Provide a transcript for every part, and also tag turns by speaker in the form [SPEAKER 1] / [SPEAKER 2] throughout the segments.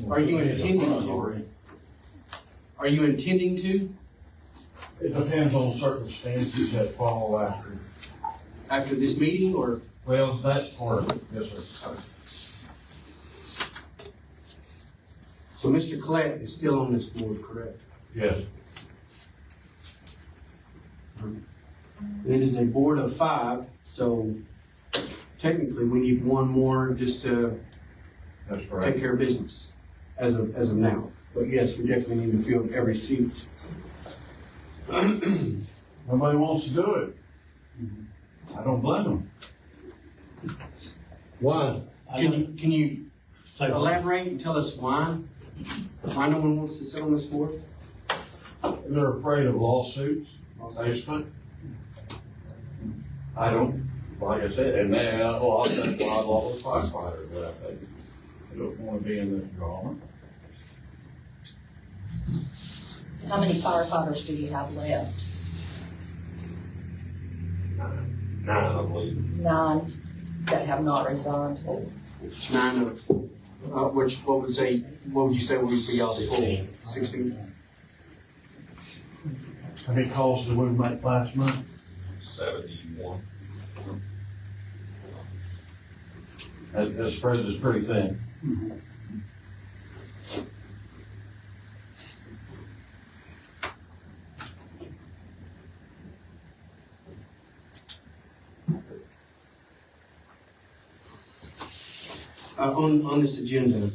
[SPEAKER 1] Are you intending to? Are you intending to?
[SPEAKER 2] It depends on circumstances that follow after.
[SPEAKER 1] After this meeting, or?
[SPEAKER 2] Well, that's part of it, yes, sir.
[SPEAKER 1] So Mr. Collette is still on this board, correct?
[SPEAKER 2] Yes.
[SPEAKER 1] It is a board of 5, so technically we need one more just to
[SPEAKER 2] That's
[SPEAKER 1] take
[SPEAKER 2] correct.
[SPEAKER 1] care of business as of now. But yes, we definitely need to fill every seat.
[SPEAKER 2] Nobody wants to do it. I don't blame them.
[SPEAKER 3] Why?
[SPEAKER 1] Can you elaborate and tell us why? Why no one wants to sit on this board?
[SPEAKER 2] They're afraid of lawsuits, basically. I don't, like I said, and then a lot of that's why a lot of firefighters left. They don't want to be in this drama.
[SPEAKER 4] How many firefighters do you have left?
[SPEAKER 5] 9, I believe.
[SPEAKER 4] 9 that have not resigned.
[SPEAKER 1] 9 of, what would you say would be y'all's full? 16?
[SPEAKER 2] How many calls did we make last month?
[SPEAKER 5] 71.
[SPEAKER 2] That spread is pretty thin.
[SPEAKER 1] On this agenda,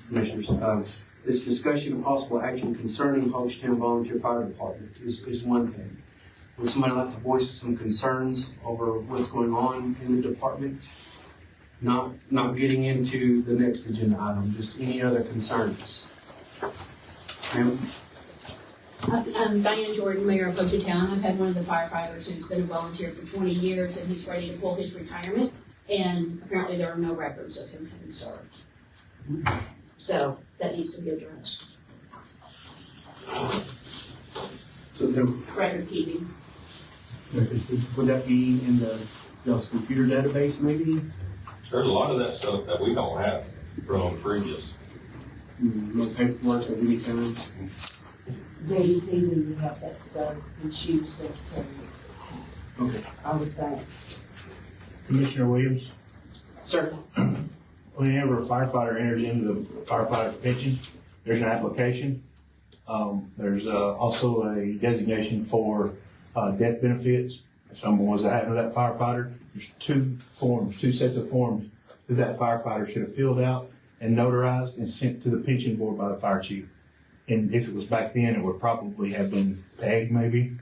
[SPEAKER 1] Commissioners, this discussion of possible action concerning Hochtown Volunteer Fire Department is one thing. Would somebody like to voice some concerns over what's going on in the department? Not getting into the next agenda item, just any other concerns. Ma'am?
[SPEAKER 6] I'm Diane Jordan, Mayor of Hochtown. I've had one of the firefighters who's been a volunteer for 20 years, and he's ready to pull his retirement. And apparently there are no records of him having served. So that needs to be addressed.
[SPEAKER 1] So the,
[SPEAKER 6] Record keeping.
[SPEAKER 1] would that be in y'all's computer database maybe?
[SPEAKER 5] There's a lot of that stuff that we don't have from previous.
[SPEAKER 1] No paperwork of any kind?
[SPEAKER 4] DEP, we would have that stuff and choose secretary,
[SPEAKER 1] Okay.
[SPEAKER 4] I would think.
[SPEAKER 7] Commissioner Williams,
[SPEAKER 1] Sir?
[SPEAKER 7] whenever a firefighter enters into the firefighter pension, there's an application. There's also a designation for death benefits. If someone was to happen to that firefighter, there's 2 sets of forms that that firefighter should have filled out and notarized and sent to the pension board by the fire chief. And if it was back then, it would probably have been pegged, maybe,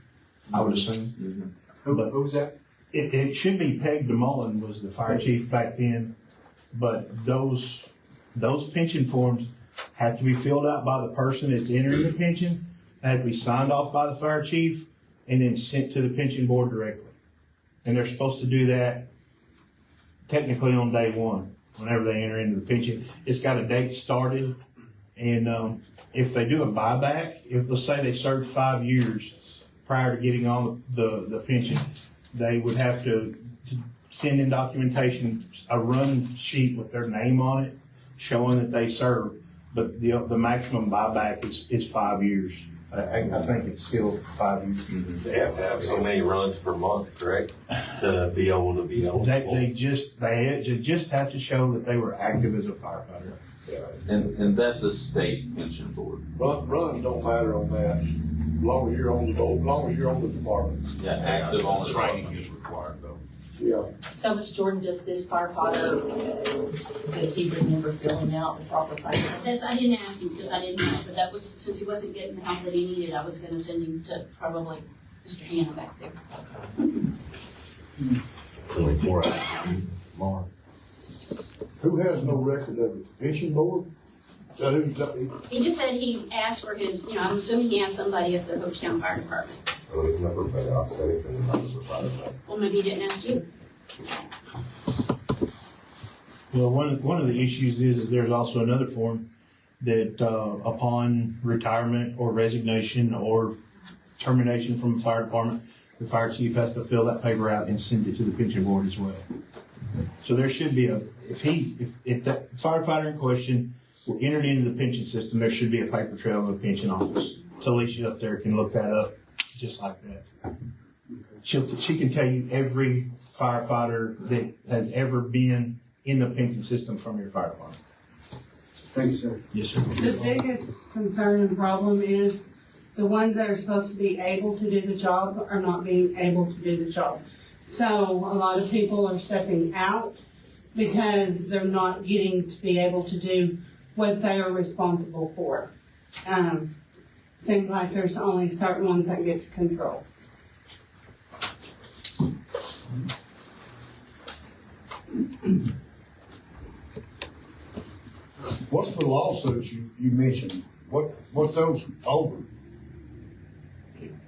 [SPEAKER 7] I would assume.
[SPEAKER 1] Who was that?
[SPEAKER 7] It should be Peg DeMullen was the fire chief back then, but those pension forms have to be filled out by the person that's entering the pension, they have to be signed off by the fire chief, and then sent to the pension board directly. And they're supposed to do that technically on day 1, whenever they enter into the pension. It's got a date started, and if they do a buyback, if let's say they served 5 years prior to getting on the pension, they would have to send in documentation, a run sheet with their name on it, showing that they served. But the maximum buyback is 5 years. I think it's still 5 years.
[SPEAKER 5] They have to have so many runs per month, correct? To be able to be eligible.
[SPEAKER 7] They just have to show that they were active as a firefighter.
[SPEAKER 8] And that's a state pension board.
[SPEAKER 3] Runs don't matter on that, as long as you're on the department.
[SPEAKER 8] Yeah, active on the
[SPEAKER 2] Training is required though.
[SPEAKER 3] Yeah.
[SPEAKER 4] So, Ms. Jordan, does this firefighter, does he remember filling out the proper paperwork?
[SPEAKER 6] I didn't ask him because I didn't know, but that was, since he wasn't getting the help that he needed, I was gonna send him to probably Mr. Hannah back there.
[SPEAKER 3] 24 hours. Mark. Who has no record of it? Pension board? Is that who you talking?
[SPEAKER 6] He just said he asked for his, I'm assuming he asked somebody at the Hochtown Fire Department. Well, maybe he didn't ask you.
[SPEAKER 7] Well, one of the issues is there's also another form that upon retirement or resignation or termination from the fire department, the fire chief has to fill that paper out and send it to the pension board as well. So there should be if that firefighter in question were entered into the pension system, there should be a paper trail in the pension office. So Alicia up there can look that up just like that. She can tell you every firefighter that has ever been in the pension system from your fire department.
[SPEAKER 1] Thanks, sir.
[SPEAKER 7] Yes, sir.
[SPEAKER 9] The biggest concern and problem is the ones that are supposed to be able to do the job are not being able to do the job. So a lot of people are stepping out because they're not getting to be able to do what they are responsible for. Seems like there's only certain ones that get to control.
[SPEAKER 3] What's the lawsuits you mentioned? What's those over?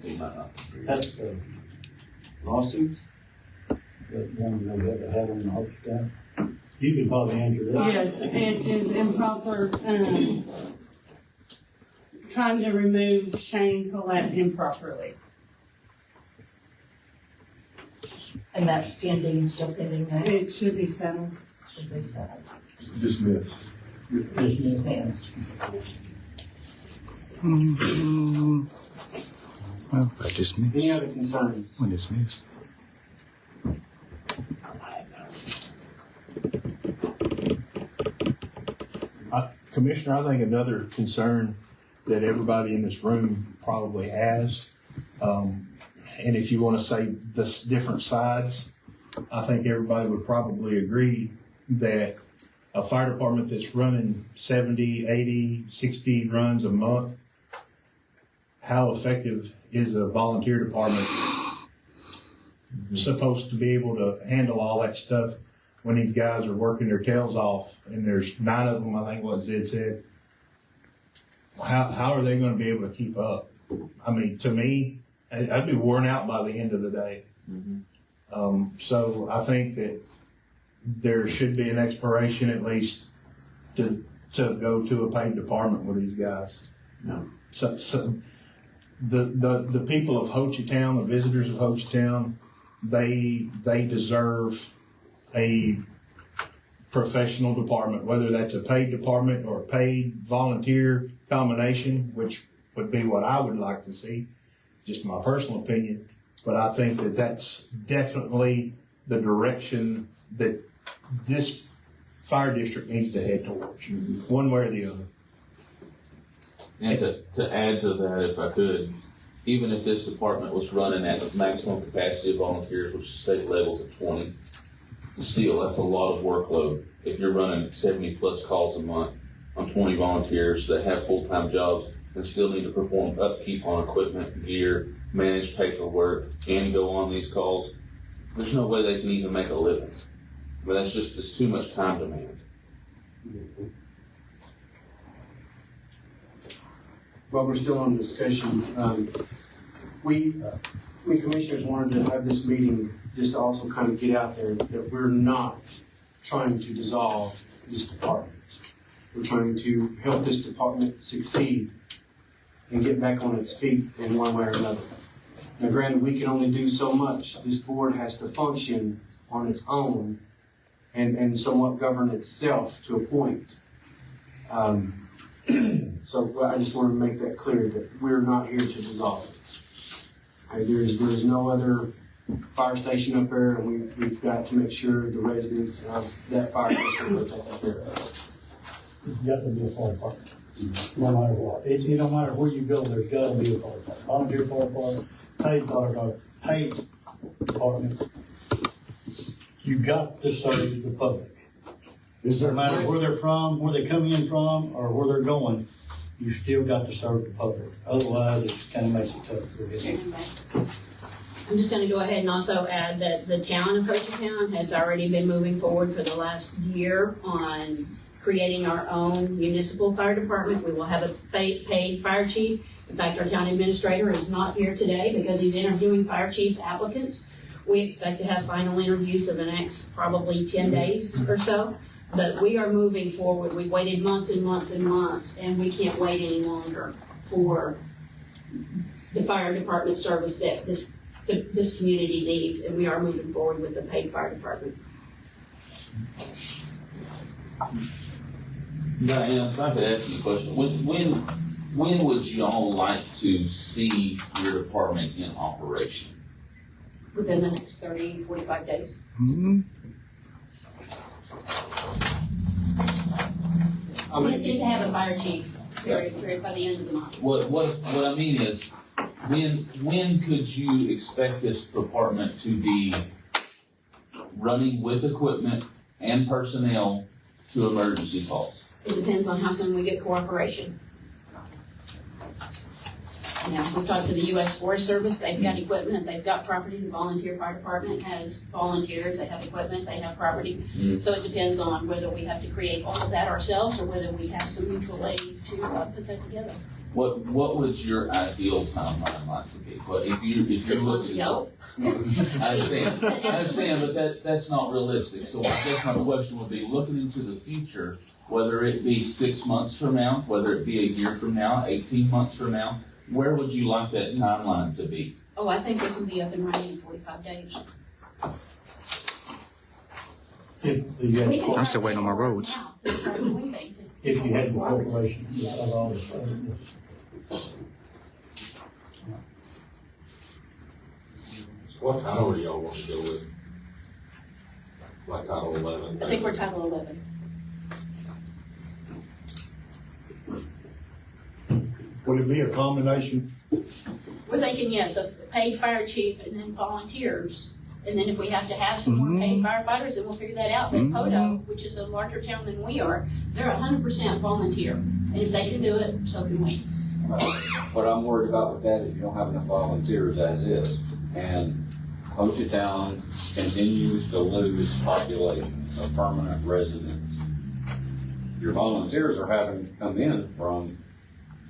[SPEAKER 8] He might not.
[SPEAKER 10] That's the
[SPEAKER 1] Lawsuits?
[SPEAKER 10] one that had on the hospital. You can probably answer that.
[SPEAKER 9] Yes, it is improper, trying to remove Shane Collette improperly.
[SPEAKER 4] And that's pending, still pending now.
[SPEAKER 9] It should be settled.
[SPEAKER 4] Should be settled.
[SPEAKER 3] Dismissed.
[SPEAKER 4] Dismissed.
[SPEAKER 11] Well, I dismissed.
[SPEAKER 1] Any other concerns?
[SPEAKER 11] When dismissed.
[SPEAKER 7] Commissioner, I think another concern that everybody in this room probably has, and if you want to say the different sides, I think everybody would probably agree that a fire department that's running 70, 80, 60 runs a month, how effective is a volunteer department supposed to be able to handle all that stuff when these guys are working their tails off, and there's 9 of them, I think what Zed said. How are they gonna be able to keep up? I mean, to me, I'd be worn out by the end of the day. So I think that there should be an expiration at least to go to a paid department with these guys.
[SPEAKER 1] No.
[SPEAKER 7] So the people of Ho Chi Town, the visitors of Ho Chi Town, they deserve a professional department, whether that's a paid department or a paid volunteer combination, which would be what I would like to see, just my personal opinion. But I think that that's definitely the direction that this fire district needs to head towards, one way or the other.
[SPEAKER 8] And to add to that, if I could, even if this department was running at the maximum capacity of volunteers, which the state levels at 20, still, that's a lot of workload. If you're running 70 plus calls a month on 20 volunteers that have full-time jobs and still need to perform upkeep on equipment, gear, manage paperwork, and go on these calls, there's no way they can even make a living. But that's just, it's too much time demand.
[SPEAKER 1] While we're still on discussion, we commissioners wanted to have this meeting just to also kind of get out there that we're not trying to dissolve this department. We're trying to help this department succeed and get back on its feet in one way or another. Now granted, we can only do so much. This board has to function on its own and somewhat govern itself to a point. So I just want to make that clear that we're not here to dissolve it. Okay, there's no other fire station up there, and we've got to make sure the residents of that fire station are taken care of.
[SPEAKER 10] It's got to be a fire department, no matter what. It don't matter where you go, there's got to be a fire department. Volunteer fire department, paid fire department, paid department. You got to serve the public.
[SPEAKER 3] Is
[SPEAKER 10] No
[SPEAKER 3] there
[SPEAKER 10] matter where they're from, where they come in from, or where they're going, you still got to serve the public. Otherwise, it kind of makes it tough for them.
[SPEAKER 6] I'm just gonna go ahead and also add that the town of Ho Chi Town has already been moving forward for the last year on creating our own municipal fire department. We will have a paid fire chief. In fact, our town administrator is not here today because he's interviewing fire chief applicants. We expect to have final interviews in the next probably 10 days or so. But we are moving forward. We've waited months and months and months, and we can't wait any longer for the fire department service that this community needs, and we are moving forward with the paid fire department.
[SPEAKER 8] Diane, if I could ask you a question, when would y'all like to see your department in operation?
[SPEAKER 6] Within the next 30, 45 days.
[SPEAKER 11] Hmm?
[SPEAKER 6] We intend to have a fire chief very by the end of the month.
[SPEAKER 8] What I mean is, when could you expect this department to be running with equipment and personnel to emergency calls?
[SPEAKER 6] It depends on how soon we get cooperation. You know, we've talked to the U.S. Forest Service, they've got equipment, they've got property, the volunteer fire department has volunteers, they have equipment, they have property. So it depends on whether we have to create all of that ourselves or whether we have some mutual aid to put that together.
[SPEAKER 8] What would your ideal timeline like to be? What if you're
[SPEAKER 6] 6 months
[SPEAKER 8] looking?
[SPEAKER 6] ago.
[SPEAKER 8] I understand, but that's not realistic. So I guess my question would be, looking into the future, whether it be 6 months from now, whether it be a year from now, 18 months from now, where would you like that timeline to be?
[SPEAKER 6] Oh, I think it can be up and running in 45 days.
[SPEAKER 10] If you
[SPEAKER 6] We can
[SPEAKER 10] had,
[SPEAKER 11] I'm still
[SPEAKER 6] start
[SPEAKER 11] waiting on my
[SPEAKER 6] planning
[SPEAKER 11] roads.
[SPEAKER 6] now to start doing things.
[SPEAKER 10] if you had the corporation, you have all the stuff.
[SPEAKER 5] What title do y'all want to go with? Like Title 11?
[SPEAKER 6] I think we're Title 11.
[SPEAKER 3] Would it be a combination?
[SPEAKER 6] We're thinking, yes, of paid fire chief and then volunteers. And then if we have to have some more paid firefighters, then we'll figure that out. But Poto, which is a larger town than we are, they're 100% volunteer. And if they can do it, so can we.
[SPEAKER 2] What I'm worried about with that is you don't have enough volunteers as is. And Hochatown continues to lose population of permanent residents. Your volunteers are having to come in from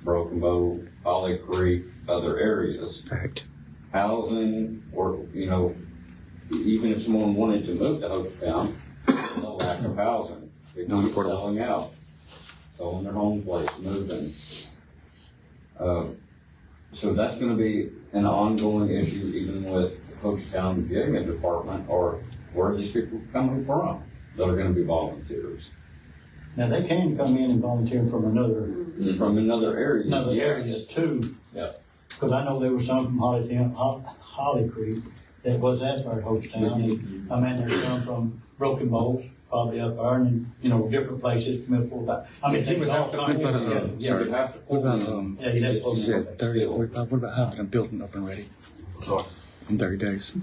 [SPEAKER 2] Broken Bow, Holly Creek, other areas.
[SPEAKER 11] Fact.
[SPEAKER 2] Housing, or, you know, even if someone wanted to move to Hochatown, there's a lack of housing. They keep selling out, selling their home place, moving. So that's gonna be an ongoing issue even with the Hochatown getting a department, or where are these people coming from that are gonna be volunteers?
[SPEAKER 10] Now, they can come in and volunteer from another
[SPEAKER 2] From another area,
[SPEAKER 10] area
[SPEAKER 2] yes.
[SPEAKER 10] too.
[SPEAKER 2] Yeah.
[SPEAKER 10] Because I know there were some from Holly Creek that was at our Hochtown. And I mean, there's some from Broken Bow, probably up there, and, you know, different places from for about, I mean, they would all come
[SPEAKER 11] What about,
[SPEAKER 10] together.
[SPEAKER 2] You would have to
[SPEAKER 11] What
[SPEAKER 2] pull
[SPEAKER 11] about,
[SPEAKER 2] them.
[SPEAKER 10] Yeah, you'd have to
[SPEAKER 11] you
[SPEAKER 10] pull them
[SPEAKER 11] said
[SPEAKER 10] together.
[SPEAKER 11] 30, 45, what about having a building up and ready in 30 days?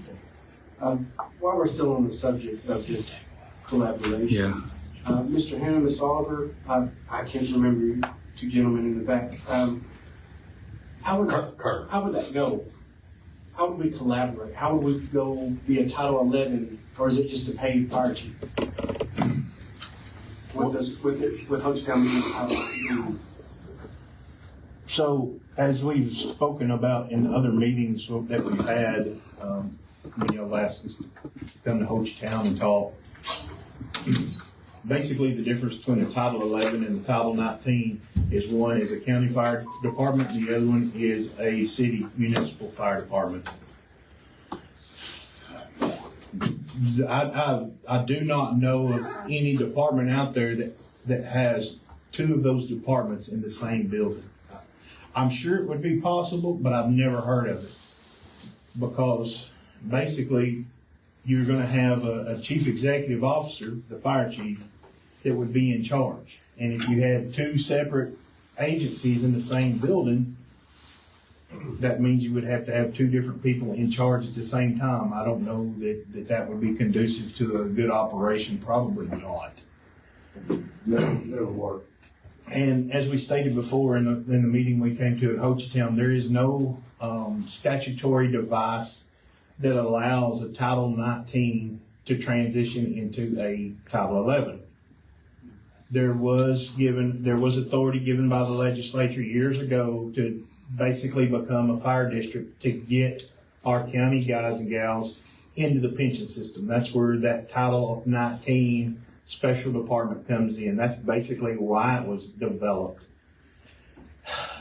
[SPEAKER 1] While we're still on the subject of this collaboration.
[SPEAKER 11] Yeah.
[SPEAKER 1] Mr. Hannah, Ms. Oliver, I can't remember you two gentlemen in the back. How would that go? How would we collaborate? How would we go via Title 11, or is it just a paid fire chief? What does, with Hochatown being Title 11?
[SPEAKER 7] So, as we've spoken about in other meetings that we've had, when y'all asked us to come to Hochatown and talk, basically the difference between the Title 11 and the Title 19 is one is a county fire department, and the other one is a city municipal fire department. I do not know of any department out there that has two of those departments in the same building. I'm sure it would be possible, but I've never heard of it. Because basically, you're gonna have a chief executive officer, the fire chief, that would be in charge. And if you had two separate agencies in the same building, that means you would have to have two different people in charge at the same time. I don't know that would be conducive to a good operation, probably not.
[SPEAKER 3] Never work.
[SPEAKER 7] And as we stated before in the meeting we came to at Hochatown, there is no statutory device that allows a Title 19 to transition into a Title 11. There was authority given by the legislature years ago to basically become a fire district to get our county guys and gals into the pension system. That's where that Title 19 special department comes in. That's basically why it was developed.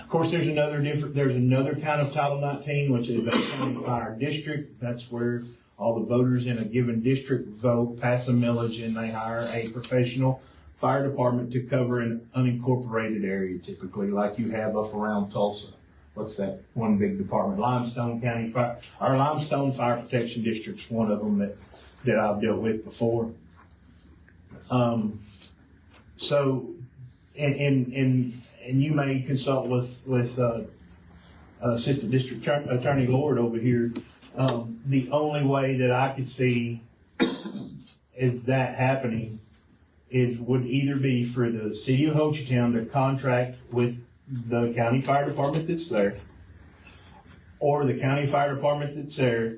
[SPEAKER 7] Of course, there's another kind of Title 19, which is a county fire district. That's where all the voters in a given district vote, pass a millage, and they hire a professional fire department to cover an unincorporated area typically, like you have up around Tulsa. What's that one big department? Limestone County Fire, our Limestone Fire Protection District's one of them that I've dealt with before. So, and you may consult with Assistant District Attorney Lord over here. The only way that I could see is that happening would either be for the city of Ho Chi Town to contract with the county fire department that's there, or the county fire department that's there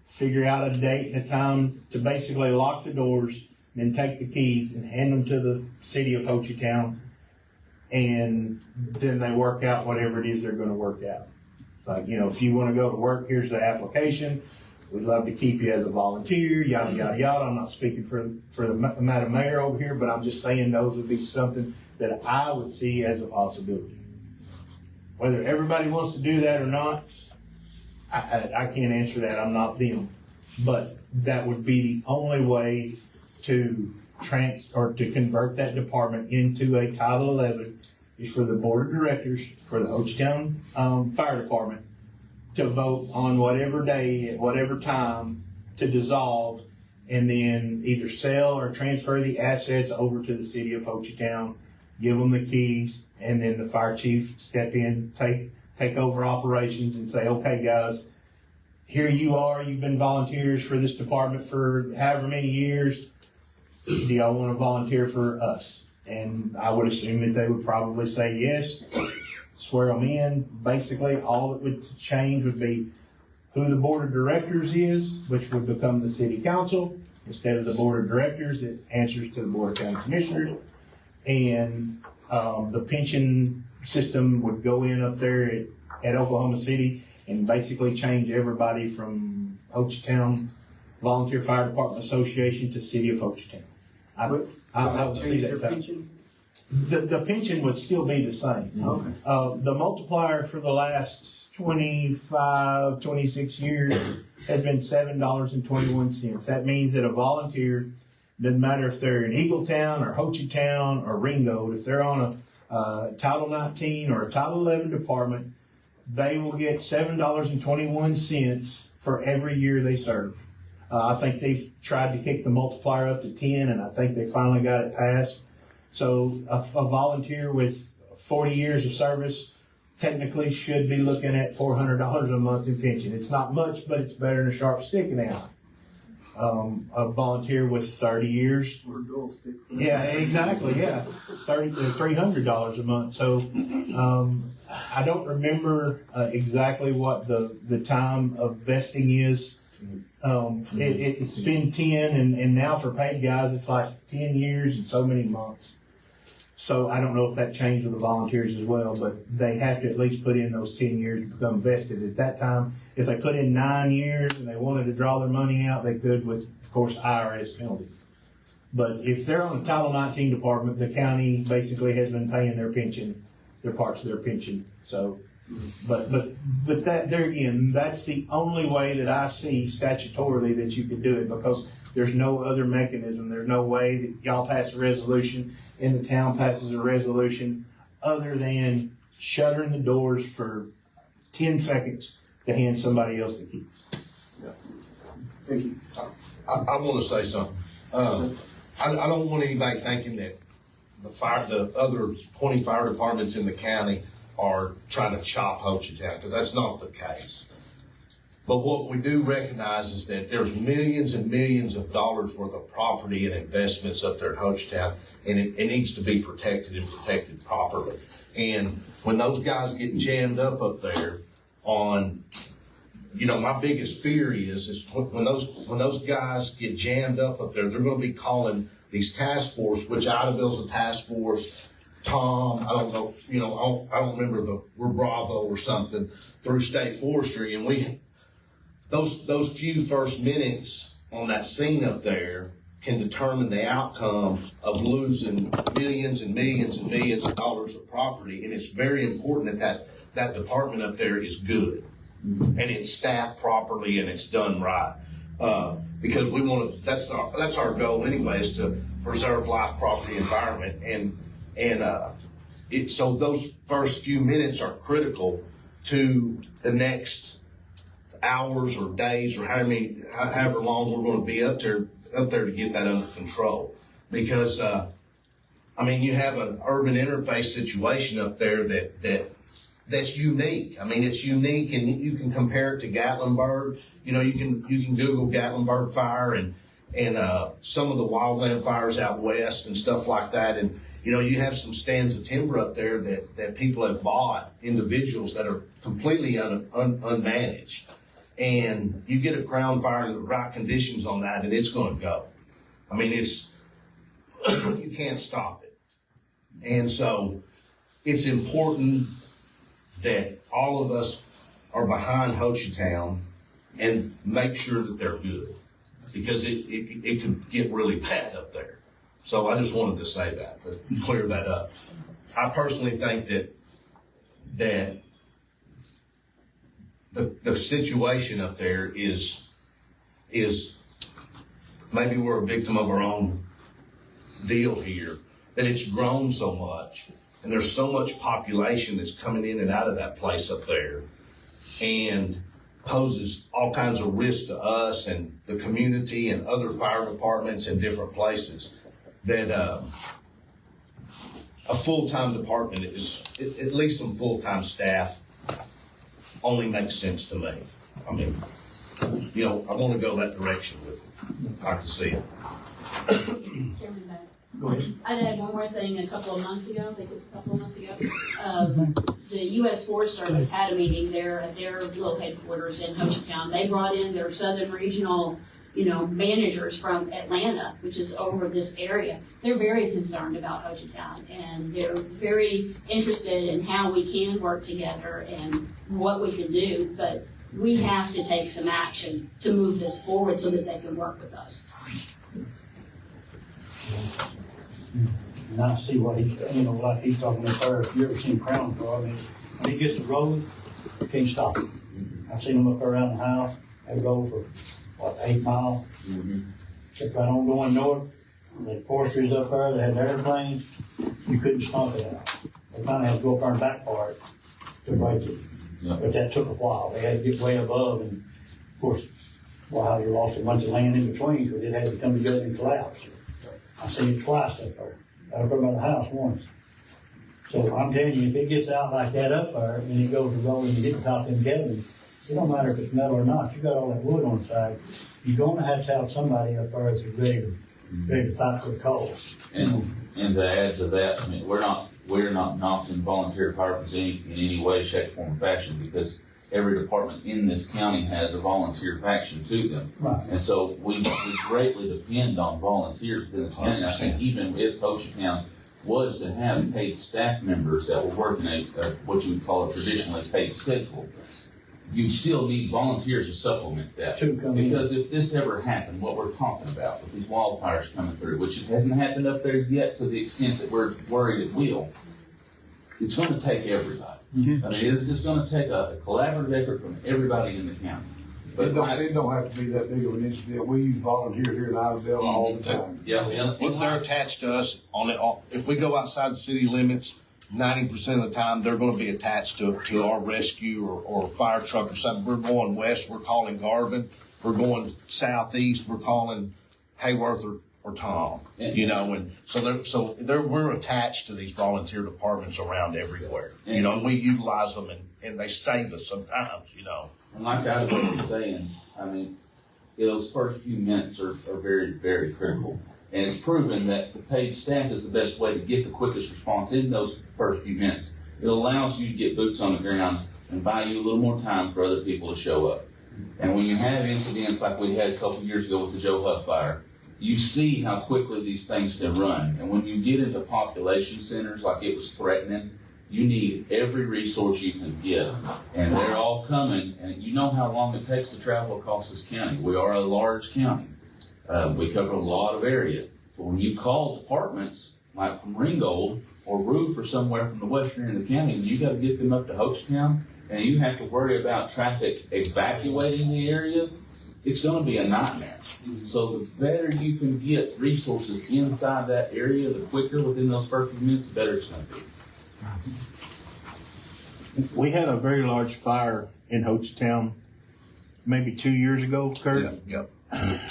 [SPEAKER 7] figure out a date and a time to basically lock the doors, then take the keys and hand them to the city of Ho Chi Town, and then they work out whatever it is they're gonna work out. Like, if you wanna go to work, here's the application. We'd love to keep you as a volunteer, yada, yada, yada. I'm not speaking for the Madam Mayor over here, but I'm just saying those would be something that I would see as a possibility. Whether everybody wants to do that or not, I can't answer that. I'm not them. But that would be the only way to to convert that department into a Title 11 is for the board of directors for the Ho Chi Town Fire Department to vote on whatever day at whatever time to dissolve, and then either sell or transfer the assets over to the city of Ho Chi Town, give them the keys, and then the fire chief step in, take over operations and say, okay, guys, here you are, you've been volunteers for this department for however many years. Do y'all want to volunteer for us? And I would assume that they would probably say yes, swear them in. Basically, all that would change would be who the board of directors is, which would become the city council, instead of the board of directors that answers to the board of county commissioners. And the pension system would go in up there at Oklahoma City and basically change everybody from Ho Chi Town Volunteer Fire Department Association to City of Ho Chi Town. I would see
[SPEAKER 1] Change their
[SPEAKER 7] that.
[SPEAKER 1] pension?
[SPEAKER 7] The pension would still be the same.
[SPEAKER 1] Okay.
[SPEAKER 7] The multiplier for the last 25, 26 years has been $7.21. That means that a volunteer, doesn't matter if they're in Eagletown or Ho Chi Town or Ringold, if they're on a Title 19 or a Title 11 department, they will get $7.21 for every year they serve. I think they've tried to kick the multiplier up to 10, and I think they finally got it passed. So a volunteer with 40 years of service technically should be looking at $400 a month in pension. It's not much, but it's better than a sharp stick in the eye. A volunteer with 30 years. Yeah, exactly, yeah. $300 a month. So I don't remember exactly what the time of vesting is. It's been 10, and now for paid guys, it's like 10 years and so many months. So I don't know if that changed with the volunteers as well, but they have to at least put in those 10 years to become vested. At that time, if they put in 9 years and they wanted to draw their money out, they could with, of course, IRS penalties. But if they're on the Title 19 department, the county basically has been paying their pension, their parts of their pension. So, but that, there again, that's the only way that I see statutorily that you could do it, because there's no other mechanism. There's no way that y'all pass a resolution and the town passes a resolution other than shuttering the doors for 10 seconds to hand somebody else the keys.
[SPEAKER 1] Thank you.
[SPEAKER 12] I want to say something. I don't want anybody thinking that the other 20 fire departments in the county are trying to chop Ho Chi Town, because that's not the case. But what we do recognize is that there's millions and millions of dollars worth of property and investments up there at Ho Chi Town, and it needs to be protected and protected properly. And when those guys get jammed up there on, my biggest fear is when those guys get jammed up there, they're going to be calling these task force, which Ida Bill's a task force, Tom, I don't know, I don't remember we're Bravo or something, through state forestry, and those few first minutes on that scene up there can determine the outcome of losing millions and millions and millions of dollars of property. And it's very important that department up there is good and it's staffed properly and it's done right. Because we want to, that's our goal anyway, is to preserve life, property, environment, so those first few minutes are critical to the next hours or days or however long we're going to be up there to get that under control. Because you have an urban interface situation up there that's unique. It's unique, and you can compare it to Gatlinburg. You can Google Gatlinburg fire and some of the wildland fires out west and stuff like that. And you have some stands of timber up there that people have bought, individuals that are completely unmanaged. And you get a crown fire in the right conditions on that, and it's going to go. You can't stop it. And so it's important that all of us are behind Ho Chi Town and make sure that they're good, because it can get really bad up there. So I just wanted to say that, to clear that up. I personally think that the situation up there is maybe we're a victim of our own deal here, that it's grown so much, and there's so much population that's coming in and out of that place up there, and poses all kinds of risks to us and the community and other fire departments in different places, that a full-time department is, at least some full-time staff, only makes sense to me. I want to go that direction with it. I'd like to see it.
[SPEAKER 6] Chairman Beck.
[SPEAKER 10] Go ahead.
[SPEAKER 6] I did one more thing a couple of months ago, I think it was a couple of months ago. The U.S. Forest Service had a meeting there at their local headquarters in Ho Chi Town. They brought in their Southern Regional, managers from Atlanta, which is over this area. They're very concerned about Ho Chi Town, and they're very interested in how we can work together and what we can do, but we have to take some action to move this forward so that they can work with us.
[SPEAKER 10] And I see what like he's talking about there. If you ever seen Crown Car, when he gets the road, you can't stop him. I've seen him up there around the house. They go for 8 miles. Kept right on going north. The forestry's up there. They had airplanes. You couldn't stomp it out. They finally had to go up there and back part to break it.
[SPEAKER 2] Yeah.
[SPEAKER 10] But that took a while. They had to get way above, and of course, you lost a bunch of land in between because it had to come together and collapse. I've seen it twice up there. Got up there by the house once. So I'm telling you, if it gets out like that up there and it goes to roll and you get the top of them cabins, it don't matter if it's metal or not. You got all that wood on the side. You're going to have somebody up there that's ready to fight for the cause.
[SPEAKER 8] And to add to that, we're not knocking volunteer departments in any way, shape, form, or fashion, because every department in this county has a volunteer faction to them.
[SPEAKER 10] Right.
[SPEAKER 8] And so we greatly depend on volunteers within this county. I think even if Ho Chi Town was to have paid staff members that were working what you would call a traditionally paid schedule, you still need volunteers to supplement that. Because if this ever happened, what we're talking about with these wildfires coming through, which it hasn't happened up there yet to the extent that we're worried it will, it's going to take everybody. This is going to take a collaborative effort from everybody in the county. But
[SPEAKER 3] it don't have to be that big of an incident. We use volunteers here in Iredell all the time.
[SPEAKER 8] Yeah,
[SPEAKER 12] They're attached to us if we go outside the city limits, 90% of the time, they're going to be attached to our rescue or fire truck or something. We're going west, we're calling Garvin. We're going southeast, we're calling Hayworth or Tom. And so we're attached to these volunteer departments around everywhere. And we utilize them and they save us sometimes.
[SPEAKER 8] And like I was saying, those first few minutes are very, very critical. And it's proven that the paid staff is the best way to get the quickest response in those first few minutes. It allows you to get boots on the ground and buy you a little more time for other people to show up. And when you have incidents like we had a couple years ago with the Joe Huff fire, you see how quickly these things can run. And when you get into population centers like it was threatening, you need every resource you can get. And they're all coming, and you know how long it takes to travel across this county. We are a large county. We cover a lot of area. But when you call departments like from Ringgold or Roof or somewhere from the western end of the county, you got to get them up to Ho Chi Town, and you have to worry about traffic evacuating the area. it's gonna be a nightmare. So the better you can get resources inside that area, the quicker within those first few minutes, the better it's gonna be.
[SPEAKER 7] We had a very large fire in Hochtown maybe 2 years ago, Kurt.
[SPEAKER 3] Yep.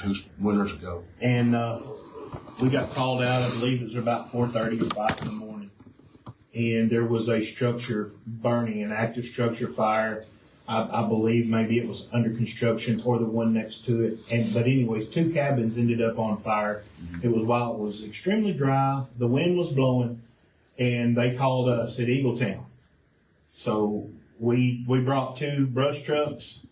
[SPEAKER 3] 2 winters ago.
[SPEAKER 7] And we got called out, I believe it was about 4:30 or 5 in the morning. And there was a structure burning, an active structure fire. I believe maybe it was under construction or the one next to it. But anyways, 2 cabins ended up on fire. It was while it was extremely dry, the wind was blowing, and they called us at Eagletown. So we brought 2 brush trucks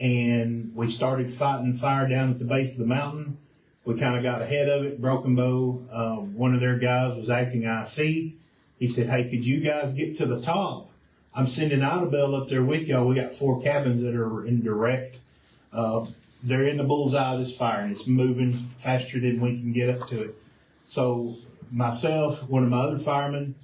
[SPEAKER 7] and we started fighting fire down at the base of the mountain. We kind of got ahead of it. Broken Bow, one of their guys was acting IC. He said, "Hey, could you guys get to the top? I'm sending Idabel up there with y'all. We got 4 cabins that are in direct. They're in the bullseye of this fire, and it's moving faster than we can get up to it." So myself, one of my other firemen,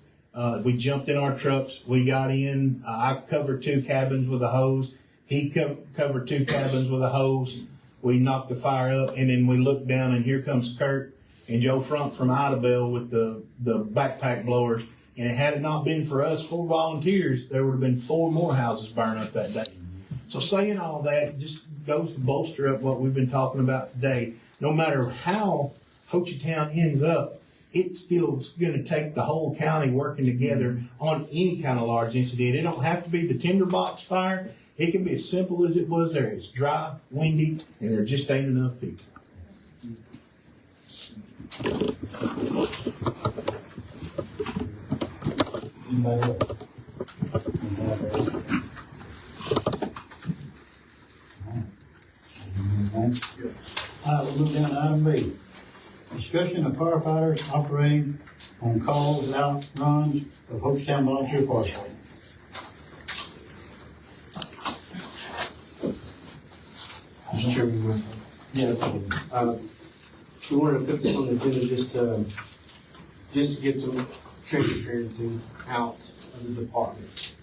[SPEAKER 7] we jumped in our trucks. We got in. I covered 2 cabins with a hose. He covered 2 cabins with a hose. We knocked the fire up, and then we looked down, and here comes Kurt and Joe Frunk from Idabel with the backpack blowers. And had it not been for us 4 volunteers, there would have been 4 more houses burned up that day. So saying all that just goes to bolster up what we've been talking about today. No matter how Hochtown ends up, it's still going to take the whole county working together on any kind of large incident. It don't have to be the tinderbox fire. It can be as simple as it was there. It's dry, windy, and there just ain't enough people.
[SPEAKER 10] Anybody else? We'll move down to item B. Discussion of firefighters operating on calls and outruns of Hochtown Volunteer Fire Department.
[SPEAKER 1] Mr. Chairman,
[SPEAKER 10] Yes.
[SPEAKER 1] we wanted to put this on the agenda just to get some transparency out of the department.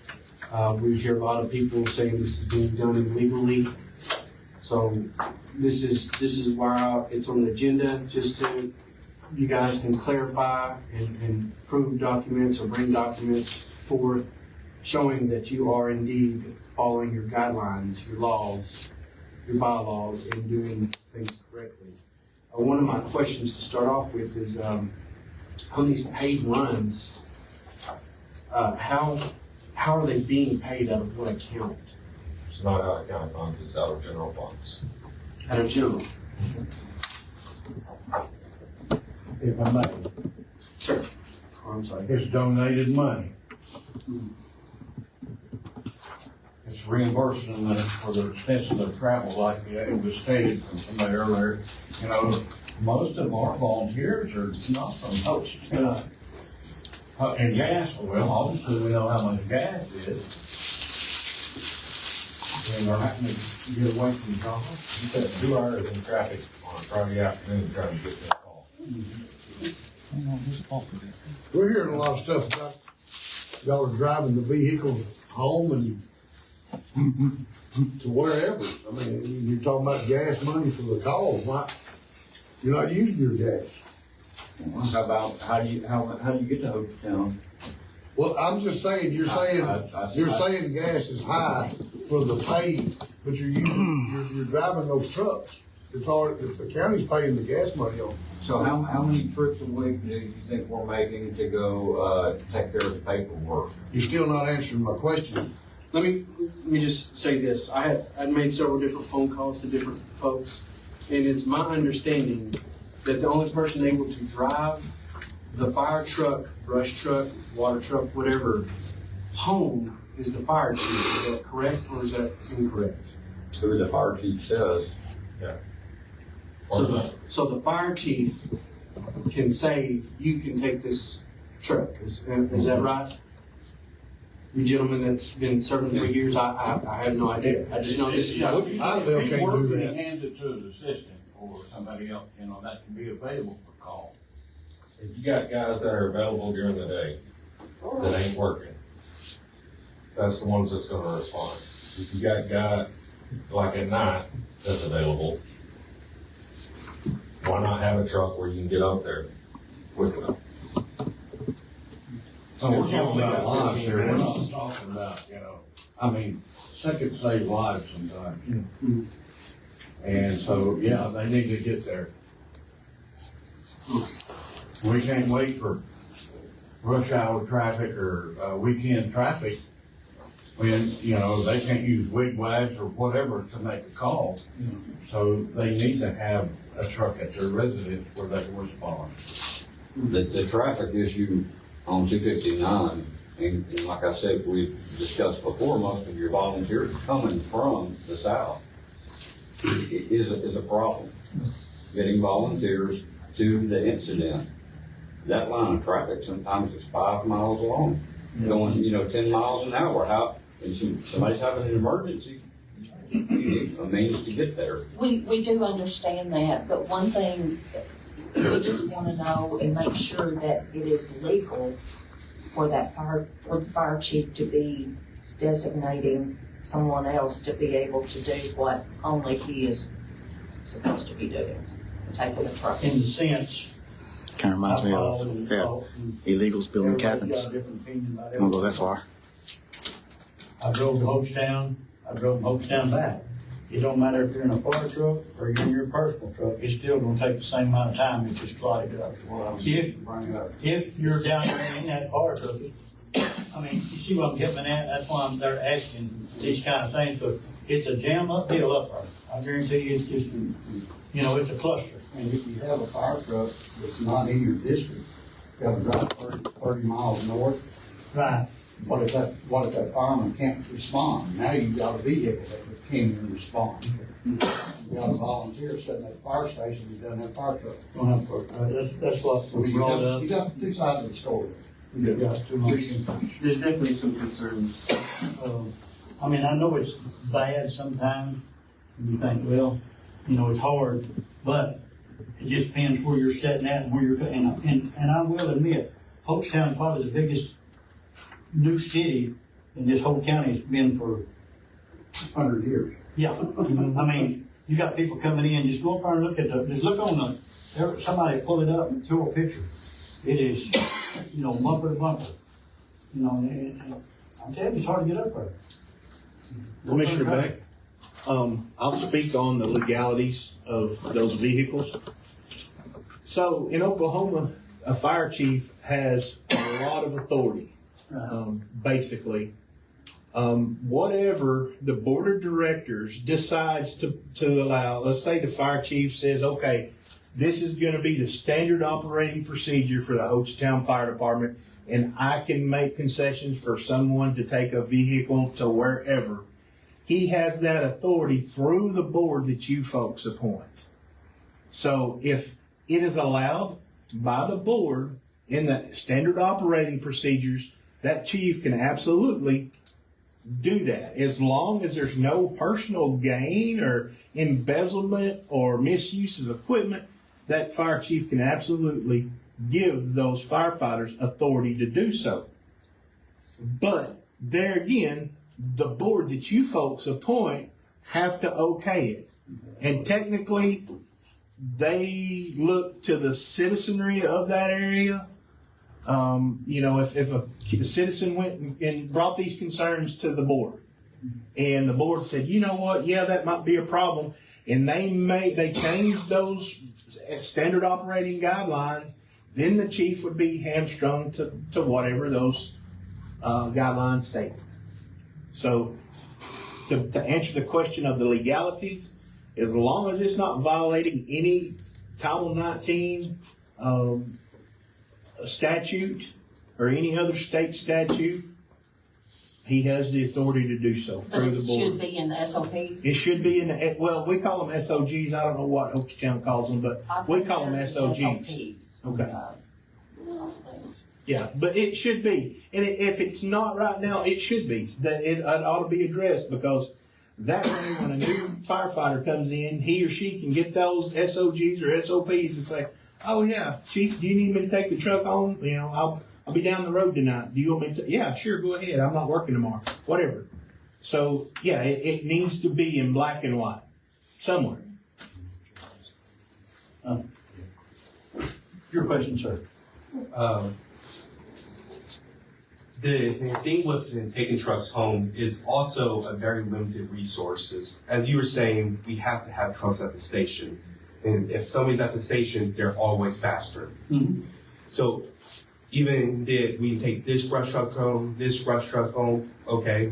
[SPEAKER 1] We hear a lot of people saying this is being done illegally. So this is why it's on the agenda, just to, you guys can clarify and prove documents or bring documents forth showing that you are indeed following your guidelines, your laws, your bylaws, and doing things correctly. One of my questions to start off with is, on these paid runs, how are they being paid out of what account?
[SPEAKER 5] It's not out of county funds, it's out of general funds.
[SPEAKER 1] Out of general?
[SPEAKER 3] If I may,
[SPEAKER 1] Sure. Oh, I'm sorry.
[SPEAKER 3] it's donated money. It's reimbursing them for the expenses of travel, like it was stated from somebody earlier. You know, most of our volunteers are not from Hochtown. And gas, well, obviously we know how much gas is. And they're having to get away from the car.
[SPEAKER 5] You said 2 hours in traffic on a Friday afternoon trying to get that call.
[SPEAKER 3] We're hearing a lot of stuff about y'all are driving the vehicle home and to wherever. I mean, you're talking about gas money for the calls. Why? You're not using your gas.
[SPEAKER 2] How about, how do you get to Hochtown?
[SPEAKER 3] Well, I'm just saying, you're saying gas is high for the pay, but you're driving those trucks. It's all, the county's paying the gas money on.
[SPEAKER 2] So how many trips a week do you think we're making to go, take care of the paperwork?
[SPEAKER 3] You're still not answering my question.
[SPEAKER 1] Let me just say this. I'd made several different phone calls to different folks, and it's my understanding that the only person able to drive the fire truck, brush truck, water truck, whatever, home is the fire chief. Is that correct, or is that incorrect?
[SPEAKER 2] Who the fire chief says.
[SPEAKER 5] Yeah.
[SPEAKER 1] So the fire chief can say, you can take this truck. Is that right? You gentlemen that's been serving for years, I have no idea. I just know this is.
[SPEAKER 3] I can't do that.
[SPEAKER 13] Hand it to an assistant or somebody else, that can be available for call.
[SPEAKER 5] If you got guys that are available during the day that ain't working, that's the ones that's gonna respond. If you got guy, like at night,
[SPEAKER 12] that's available, why not have a truck where you can get up there quick enough?
[SPEAKER 3] So we're talking about lives here, we're not talking about, I mean, seconds save lives sometimes. And so, yeah, they need to get there. We can't wait for rush hour traffic or weekend traffic when, they can't use wigwags or whatever to make a call. So they need to have a truck at their residence where they can respond.
[SPEAKER 2] The traffic issue on 259, and like I said, we've discussed before, most of your volunteers coming from the south is a problem. Getting volunteers to the incident. That line of traffic sometimes is 5 miles long, going, 10 miles an hour. How, and somebody's having an emergency, you need a means to get there.
[SPEAKER 4] We do understand that, but one thing, we just wanna know and make sure that it is legal for the fire chief to be designating someone else to be able to do what only he is supposed to be doing, taking the truck.
[SPEAKER 10] In the sense.
[SPEAKER 11] Kind of reminds me of, illegals building cabins. I won't go that far.
[SPEAKER 10] I drove to Hochtown, I drove from Hochtown back. It don't matter if you're in a fire truck or you're in your personal truck, it's still gonna take the same amount of time if it's clogged up. If you're down there in that fire truck, I mean, you see what I'm getting at? That's why I'm there asking these kind of things, because it's a jam uphill up there. I guarantee you, it's just, it's a cluster.
[SPEAKER 14] And if you have a fire truck that's not in your district, you gotta drive 30 miles north.
[SPEAKER 10] Right.
[SPEAKER 14] What if that fireman can't respond? Now you've got a vehicle that can even respond. You got a volunteer sitting at a fire station who doesn't have a fire truck.
[SPEAKER 10] That's what we brought up.
[SPEAKER 14] You got two sides of the story.
[SPEAKER 10] There's
[SPEAKER 1] definitely some concerns.
[SPEAKER 10] I mean, I know it's bad sometimes, and you think, well, it's hard, but it just depends where you're sitting at and where you're, and I will admit, Hochtown is probably the biggest new city in this whole county. It's been for
[SPEAKER 14] 100 years.
[SPEAKER 10] Yeah, I mean, you got people coming in, just go up there and look at just look on somebody pull it up and throw a picture. It is, bumper to bumper. And I'm telling you, it's hard to get up there.
[SPEAKER 7] Commissioner Beck, I'll speak on the legalities of those vehicles. So in Oklahoma, a fire chief has a lot of authority, basically. Whatever the board of directors decides to allow, let's say the fire chief says, okay, this is gonna be the standard operating procedure for the Hochtown Fire Department, and I can make concessions for someone to take a vehicle to wherever. He has that authority through the board that you folks appoint. So if it is allowed by the board in the standard operating procedures, that chief can absolutely do that, as long as there's no personal gain or embezzlement or misuse of equipment. That fire chief can absolutely give those firefighters authority to do so. But there again, the board that you folks appoint have to okay it. And technically, they look to the citizenry of that area. If a citizen went and brought these concerns to the board, and the board said, you know what, yeah, that might be a problem, and they changed those standard operating guidelines, then the chief would be hamstrung to whatever those guidelines state. So to answer the question of the legalities, as long as it's not violating any Title 19 statute or any other state statute, he has the authority to do so
[SPEAKER 4] But
[SPEAKER 7] through
[SPEAKER 4] it
[SPEAKER 7] the board.
[SPEAKER 4] should be in the SOPs?
[SPEAKER 7] It should be in the, well, we call them SOGs. I don't know what Hochtown calls them, but we call them SOGs. Okay. Yeah, but it should be. And if it's not right now, it should be. That it ought to be addressed, because that way when a new firefighter comes in, he or she can get those SOGs or SOPs and say, oh yeah, chief, do you need me to take the truck home? I'll be down the road tonight. Do you want me to? Yeah, sure, go ahead. I'm not working tomorrow. Whatever. So yeah, it needs to be in black and white. somewhere.
[SPEAKER 10] Your question, sir.
[SPEAKER 15] The thing with taking trucks home is also a very limited resources. As you were saying, we have to have trucks at the station. And if somebody's at the station, they're always faster.
[SPEAKER 10] Mm-hmm.
[SPEAKER 15] So even if we take this brush truck home, okay,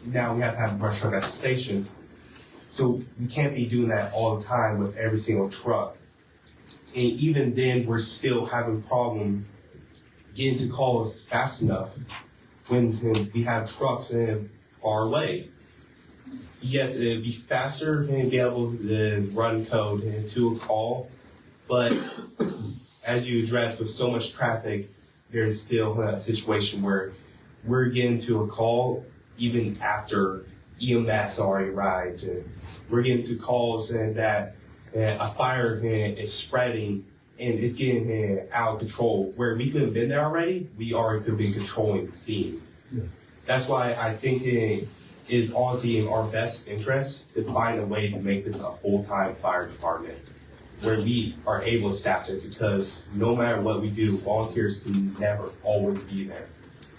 [SPEAKER 15] now we have to have a brush truck at the station. So we can't be doing that all the time with every single truck. And even then, we're still having problem getting to calls fast enough when we have trucks far away. Yes, it'd be faster and be able to run code into a call, but as you addressed, with so much traffic, there's still a situation where we're getting to a call even after EMS already arrived. We're getting to calls that a fire is spreading and it's getting out of control. Where we could have been there already, we already could have been controlling the scene.
[SPEAKER 10] Yeah.
[SPEAKER 15] That's why I think it is honestly in our best interest to find a way to make this a full-time fire department where we are able to staff it, because no matter what we do, volunteers can never always be there.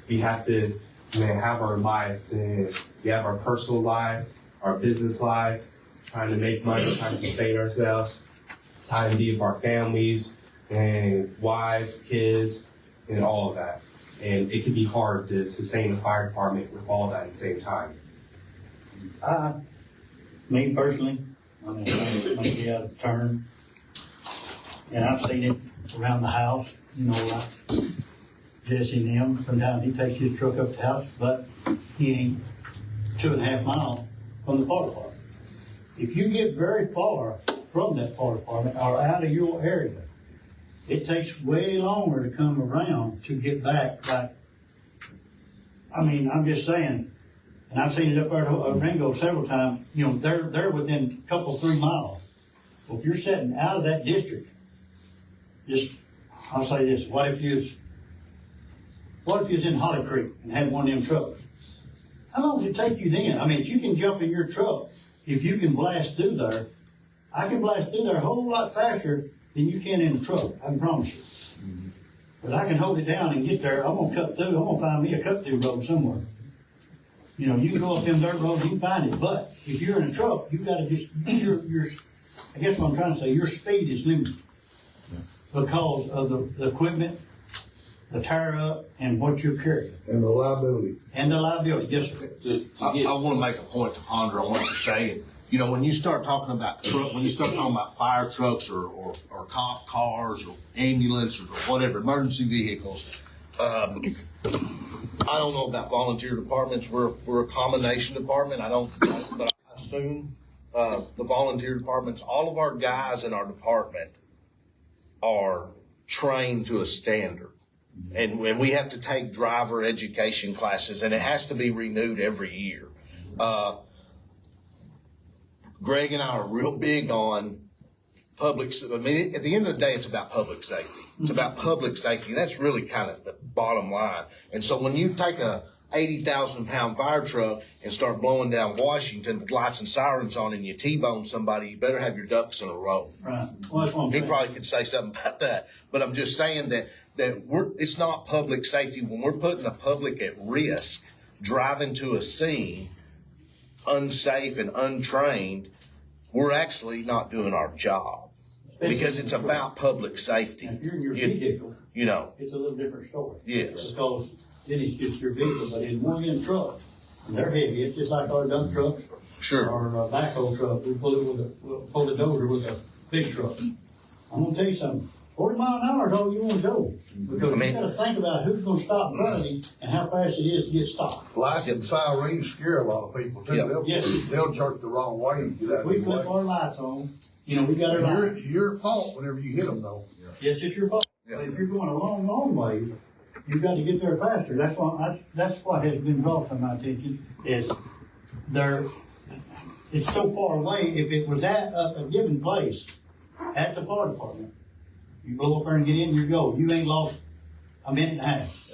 [SPEAKER 15] We have to have our lives, we have our personal lives, our business lives, trying to make money, trying to sustain ourselves, time to be with our families and wives, kids, and all of that. And it can be hard to sustain the fire department with all of that at the same time.
[SPEAKER 10] Me personally, I mean, I may be out of turn. And I've seen it around the house, you know, like Jesse and them. Sometimes he takes his truck up the house, but he ain't 2.5 miles from the fire department. If you get very far from that fire department or out of your area, it takes way longer to come around to get back. Like, I mean, I'm just saying, and I've seen it up there at Ringo several times, you know, they're within a couple, 3 miles. Well, if you're sitting out of that district, I'll say this, what if you was in Holly Creek and had one of them trucks? How long does it take you then? I mean, if you can jump in your truck, if you can blast through there, I can blast through there a whole lot faster than you can in a truck, I can promise you. But I can hold it down and get there. I'm gonna cut through, I'm gonna find me a cut through road somewhere. You know, you can go up them dirt roads, you can find it, but if you're in a truck, you gotta just, I guess what I'm trying to say, your speed is limited because of the equipment, the tire up, and what you're carrying.
[SPEAKER 16] And the liability.
[SPEAKER 10] And the liability, yes, sir.
[SPEAKER 12] I want to make a point to ponder on what you're saying. You know, when you start talking about when you start talking about fire trucks or cop cars or ambulances or whatever, emergency vehicles, I don't know about volunteer departments. We're a combination department. I don't know, but I assume the volunteer departments, all of our guys in our department are trained to a standard. And we have to take driver education classes, and it has to be renewed every year. Greg and I are real big on public. I mean, at the end of the day, it's about public safety. It's about public safety. That's really kind of the bottom line. And so when you take a 80,000-pound fire truck and start blowing down Washington with lights and sirens on, and you T-bone somebody, you better have your ducks in a row.
[SPEAKER 10] Right. Well, that's what I'm saying.
[SPEAKER 12] He probably could say something about that, but I'm just saying that it's not public safety when we're putting the public at risk, driving to a scene unsafe and untrained. We're actually not doing our job because it's about public safety.
[SPEAKER 10] If you're in your vehicle,
[SPEAKER 12] you know,
[SPEAKER 10] it's a little different story.
[SPEAKER 12] Yes.
[SPEAKER 10] Because then it's just your vehicle, but in one end truck, and they're heavy. It's just like our dump trucks.
[SPEAKER 12] Sure.
[SPEAKER 10] Or a backhoe truck. We'll pull the dozer with a big truck. I'm gonna tell you something. 40 mile an hour is all you want to go. Because you gotta think about who's gonna stop in front of you and how fast it is to get stopped.
[SPEAKER 16] Lights and sirens scare a lot of people too.
[SPEAKER 10] Yep.
[SPEAKER 16] They'll jerk the wrong way and get out
[SPEAKER 10] If
[SPEAKER 16] of
[SPEAKER 10] we
[SPEAKER 16] the way.
[SPEAKER 10] flip our lights on, you know, we got our lights.
[SPEAKER 16] You're at fault whenever you hit them though.
[SPEAKER 10] Yes, it's your fault. But if you're going a long, long way, you've got to get there faster. That's what has been brought to my attention is it's so far away. If it was at a given place at the fire department, you blow up there and get in, you go. You ain't lost a minute and a half.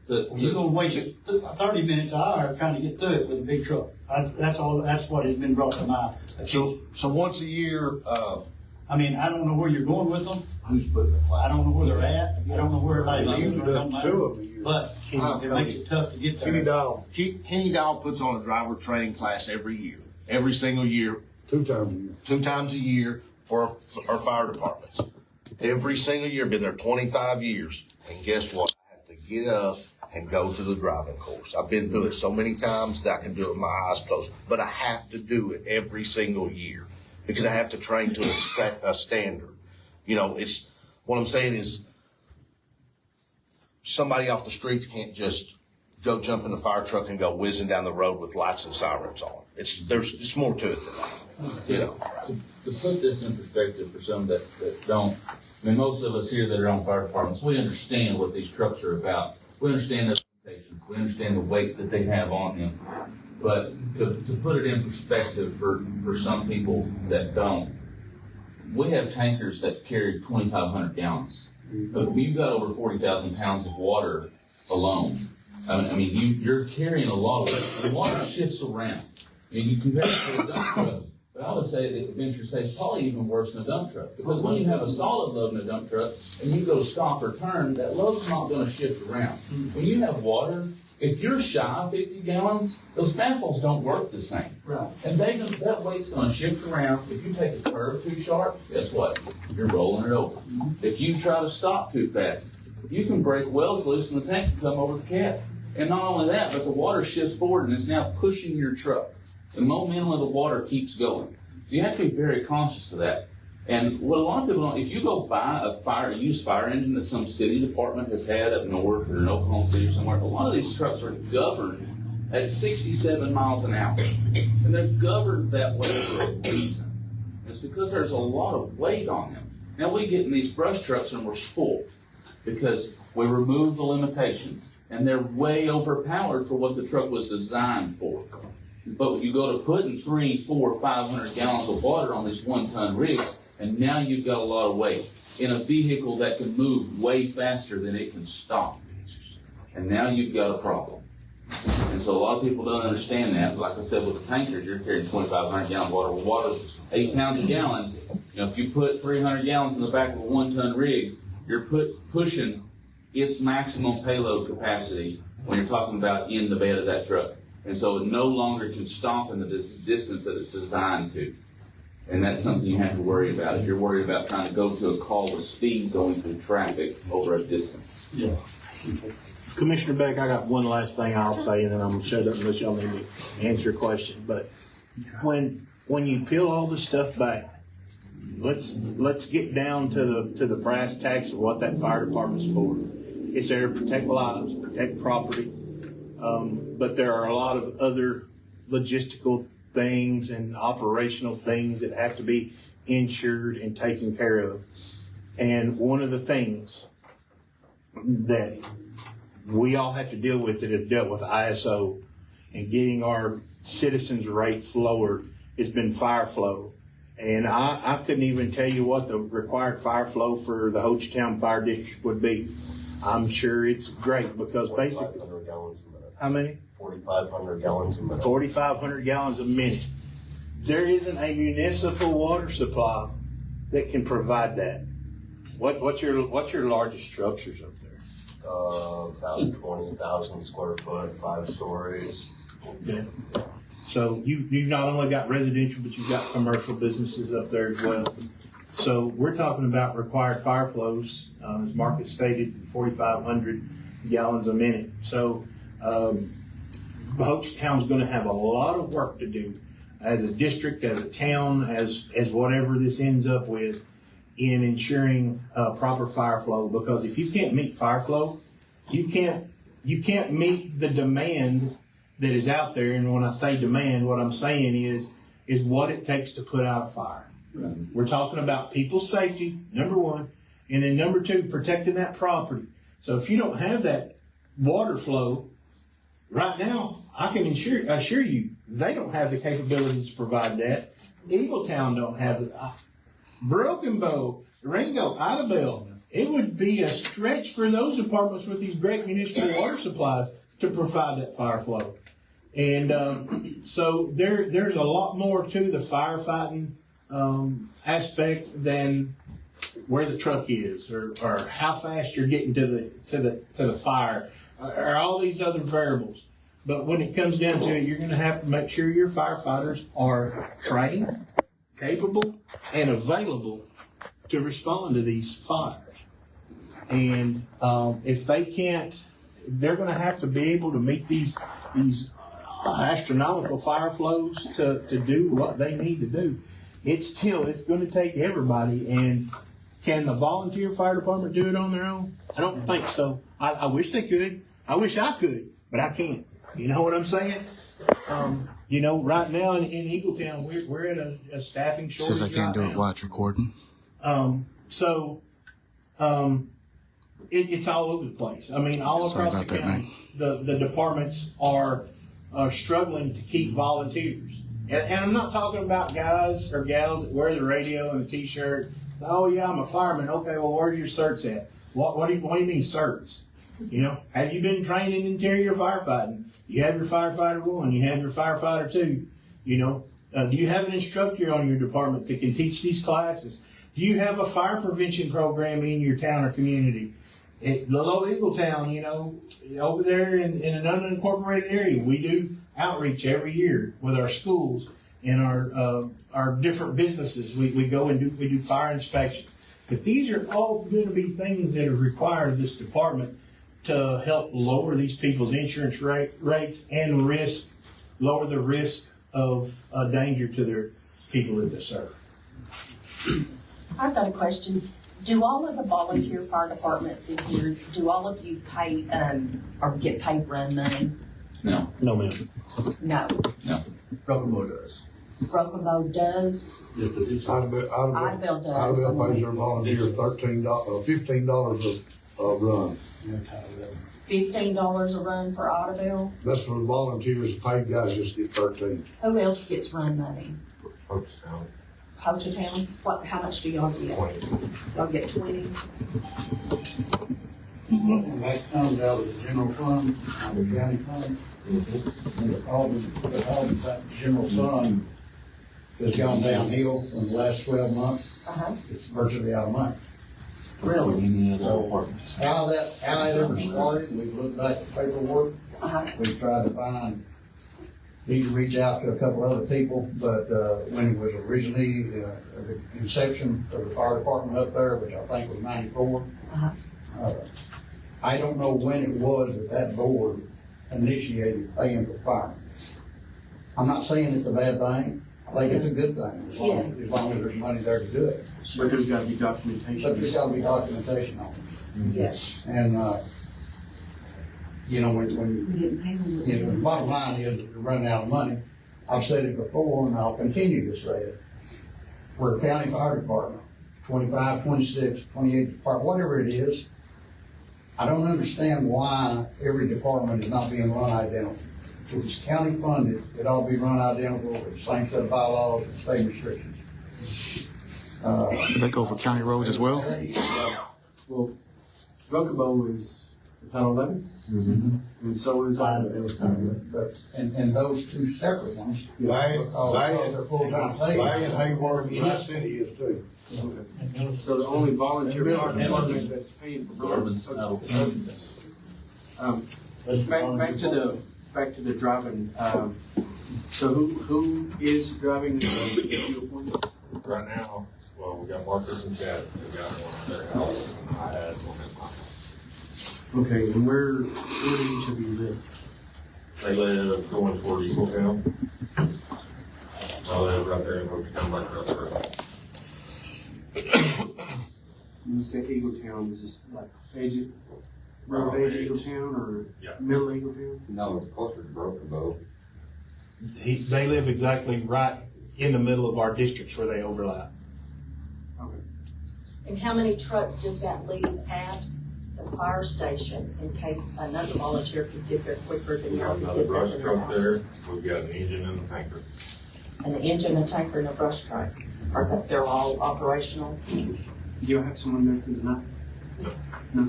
[SPEAKER 10] You're gonna waste 30 minutes, an hour trying to get through it with a big truck. That's all, that's what has been brought to my attention.
[SPEAKER 12] So once a year,
[SPEAKER 10] I mean, I don't know where you're going with them.
[SPEAKER 14] Who's putting the
[SPEAKER 10] I don't know where they're at. I don't know where everybody's
[SPEAKER 16] Usually
[SPEAKER 10] living. It don't
[SPEAKER 16] there's
[SPEAKER 10] matter.
[SPEAKER 16] 2 of them a year.
[SPEAKER 10] But it makes it tough to get
[SPEAKER 16] Kenny
[SPEAKER 10] there.
[SPEAKER 16] Dow,
[SPEAKER 12] Kenny Dow puts on a driver training class every year, every single year,
[SPEAKER 16] 2 times a year.
[SPEAKER 12] 2 times a year for our fire departments. Every single year, been there 25 years. And guess what? I have to get up and go to the driving course. I've been through it so many times that I can do it with my eyes closed. But I have to do it every single year because I have to train to a standard. You know, it's what I'm saying is somebody off the streets can't just go jump in the fire truck and go whizzing down the road with lights and sirens on. It's more to it than that. You know.
[SPEAKER 8] To put this in perspective for some that don't, I mean, most of us here that are on fire departments, we understand what these trucks are about. We understand their limitations. We understand the weight that they have on them. But to put it in perspective for some people that don't, we have tankers that carry 2,500 gallons. But you've got over 40,000 pounds of water alone. I mean, you're carrying a lot of weight. The water shifts around. I mean, you compare it to a dump truck. But I would say that Venture Safe is probably even worse than a dump truck. Because when you have a solid load in a dump truck and you go stop or turn, that load's not going to shift around. When you have water, if you're shy of 50 gallons, those manifolds don't work the same.
[SPEAKER 10] Right.
[SPEAKER 8] And that weight's going to shift around. If you take a curve too sharp, guess what? You're rolling it over. If you try to stop too fast, you can break welds loose and the tank can come over the cap. And not only that, but the water shifts forward and it's now pushing your truck. The momentum of the water keeps going. So you have to be very conscious of that. And what a lot of people don't, if you go buy a used fire engine that some city department has had up north or in Oklahoma City or somewhere, a lot of these trucks are governed at 67 miles an hour. And they're governed that way for a reason. And it's because there's a lot of weight on them. Now we get in these brush trucks and we're spoiled because we remove the limitations and they're way overpowered for what the truck was designed for. But when you go to putting 300, 400, 500 gallons of water on these 1-ton rigs, and now you've got a lot of weight in a vehicle that can move way faster than it can stop. And now you've got a problem. And so a lot of people don't understand that. Like I said, with the tankers, you're carrying 2,500 gallon water. Water, 8 pounds a gallon. You know, if you put 300 gallons in the back of a 1-ton rig, you're pushing its maximum payload capacity when you're talking about in the bed of that truck. And so it no longer can stop in the distance that it's designed to. And that's something you have to worry about if you're worried about trying to go to a call with speed going through traffic over a distance.
[SPEAKER 7] Yeah. Commissioner Beck, I got one last thing I'll say, and then I'm gonna shut up unless y'all need to answer your question. But when you peel all this stuff back, let's get down to the brass tacks of what that fire department's for. It's there to protect lives, protect property. But there are a lot of other logistical things and operational things that have to be insured and taken care of. And one of the things that we all have to deal with that have dealt with ISO and getting our citizens' rates lowered has been fire flow. And I couldn't even tell you what the required fire flow for the Hochtown Fire District would be. I'm sure it's great because basically, how many?
[SPEAKER 5] 4,500 gallons a minute.
[SPEAKER 7] 4,500 gallons a minute. There isn't a municipal water supply that can provide that. What's your largest structures up there?
[SPEAKER 5] About 20,000 square foot, 5 stories.
[SPEAKER 7] Yeah. So you've not only got residential, but you've got commercial businesses up there as well. So we're talking about required fire flows, as Mark has stated, 4,500 gallons a minute. So Hochtown's going to have a lot of work to do as a district, as a town, as whatever this ends up with in ensuring proper fire flow. Because if you can't meet fire flow, you can't meet the demand that is out there. And when I say demand, what I'm saying is what it takes to put out a fire. Right. We're talking about people's safety, number one, and then number two, protecting that property. So if you don't have that water flow, right now, I can assure you, they don't have the capabilities to provide that. Eagletown don't have it. Broken Bow, Ringo, Idabel, it would be a stretch for those departments with these great municipal water supplies to provide that fire flow. And so there's a lot more to the firefighting aspect than where the truck is or how fast you're getting to the fire or all these other variables. But when it comes down to it, you're going to have to make sure your firefighters are trained, capable, and available to respond to these fires. And if they can't, they're going to have to be able to meet these astronomical fire flows to do what they need to do. It's going to take everybody. And can the volunteer fire department do it on their own? I don't think so. I wish they could. I wish I could, but I can't. You know what I'm saying? Right now in Eagletown, we're at a staffing shortage.
[SPEAKER 11] Says I can't do it while it's recording.
[SPEAKER 7] It's all over the place. I mean, all across the county, the departments are struggling to keep volunteers. And I'm not talking about guys or gals that wear the radio and a t-shirt. Say, oh yeah, I'm a fireman. Okay, well, where's your certs at? What do you mean certs? Have you been trained in interior firefighting? You have your firefighter 1, you have your firefighter 2. Do you have an instructor on your department that can teach these classes? Do you have a fire prevention program in your town or community? At little Eagletown, over there in an unincorporated area, we do outreach every year with our schools and our different businesses. We go and we do fire inspections. But these are all going to be things that are required of this department to help lower these people's insurance rates and lower the risk of danger to their people that they serve.
[SPEAKER 4] I've got a question. Do all of the volunteer fire departments in here, do all of you pay, or get paid run money?
[SPEAKER 8] No.
[SPEAKER 7] No, ma'am.
[SPEAKER 4] No.
[SPEAKER 1] Rockabo does.
[SPEAKER 4] Rockabo does?
[SPEAKER 16] Idabel
[SPEAKER 4] does.
[SPEAKER 16] Idabel pays their volunteers $15 a run.
[SPEAKER 4] $15 a run for Idabel?
[SPEAKER 16] That's for the volunteers, paid guys just get 13.
[SPEAKER 4] Who else gets run money?
[SPEAKER 5] Hochtown.
[SPEAKER 4] Hochtown? How much do y'all get?
[SPEAKER 5] 20.
[SPEAKER 4] Y'all get 20?
[SPEAKER 14] And that comes out of the general fund, out of the county fund. And the problem that general fund has gone downhill in the last 12 months. It's virtually out of money.
[SPEAKER 4] Really?
[SPEAKER 14] So how it ever started, we've looked back at paperwork. We've tried to find, need to reach out to a couple other people, but when it was originally the inception of the fire department up there, which I think was 94, I don't know when it was that board initiated paying for firemen. I'm not saying it's a bad thing. I think it's a good thing, as long as there's money there to do it.
[SPEAKER 1] But there's got to be documentation.
[SPEAKER 14] But there's got to be documentation on it.
[SPEAKER 4] Yes.
[SPEAKER 14] And, when the bottom line is that we're running out of money, I've said it before and I'll continue to say it. We're a county fire department, 25, 26, 28 department, whatever it is. I don't understand why every department is not being run identical. If it's county funded, it ought to be run identical with the same set of bylaws and state restrictions.
[SPEAKER 11] Do they go for county roads as well?
[SPEAKER 1] Well, Rockabo is Title 11, and so is
[SPEAKER 14] But and those two separate ones, because they're full-time paid.
[SPEAKER 16] They and Hayward and my city is too.
[SPEAKER 1] So the only volunteer fire department that's paying for
[SPEAKER 8] Garmin's out.
[SPEAKER 1] Back to the driving. So who is driving the fuel point?
[SPEAKER 5] Right now, well, we got Marcus and Chad. They got one at their house, and I had one at my house.
[SPEAKER 1] Okay, and where do each of you live?
[SPEAKER 5] They live going toward Eagletown. I live right there in Hochtown, like across the road.
[SPEAKER 1] When you say Eagletown, is this like edge Eagletown or middle Eagletown?
[SPEAKER 2] No, it's closer to Broken Bow.
[SPEAKER 7] They live exactly right in the middle of our districts where they overlap.
[SPEAKER 1] Okay.
[SPEAKER 4] And how many trucks does that leave at the fire station in case another volunteer could get there quicker than
[SPEAKER 5] We
[SPEAKER 4] y'all
[SPEAKER 5] got
[SPEAKER 4] could
[SPEAKER 5] another
[SPEAKER 4] get there?
[SPEAKER 5] brush
[SPEAKER 4] than
[SPEAKER 5] truck
[SPEAKER 4] your
[SPEAKER 5] there.
[SPEAKER 4] houses?
[SPEAKER 5] We've got an engine and a tanker.
[SPEAKER 4] An engine, a tanker, and a brush truck. They're all operational?
[SPEAKER 1] You'll have someone there through the night? No.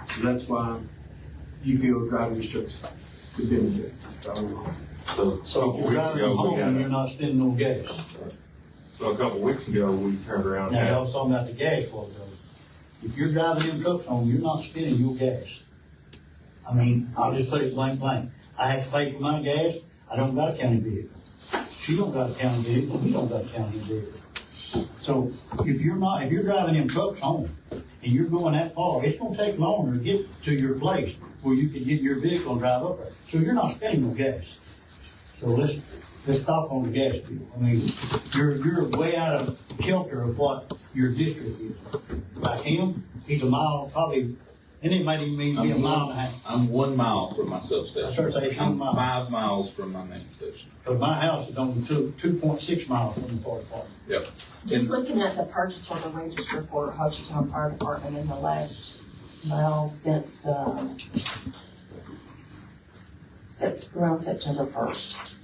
[SPEAKER 1] So that's why you feel driving these trucks could benefit driving home.
[SPEAKER 10] So if you're driving them home, you're not spending no gas.
[SPEAKER 5] So a couple weeks ago, we turned around.
[SPEAKER 10] Now, I was talking about the gas part though. If you're driving them trucks home, you're not spending your gas. I mean, I'll just put it blank. I have to pay for my gas. I don't got a county vehicle. She don't got a county vehicle. We don't got a county vehicle. So if you're driving them trucks home and you're going that far, it's gonna take longer to get to your place where you can get your vehicle and drive up there. So you're not spending no gas. So let's stop on the gas bill. I mean, you're way out of kilter of what your district is. Like him, he's a mile, probably, and it might even be a mile and a half.
[SPEAKER 8] I'm 1 mile from my substation.
[SPEAKER 10] Sure, say it's 1
[SPEAKER 8] I'm
[SPEAKER 10] mile.
[SPEAKER 8] 5 miles from my main station.
[SPEAKER 10] But my house is only 2.6 miles from the fire department.
[SPEAKER 8] Yep.
[SPEAKER 4] Just looking at the purchase order register for Hochatown Fire Department in the last, since, around September 1st.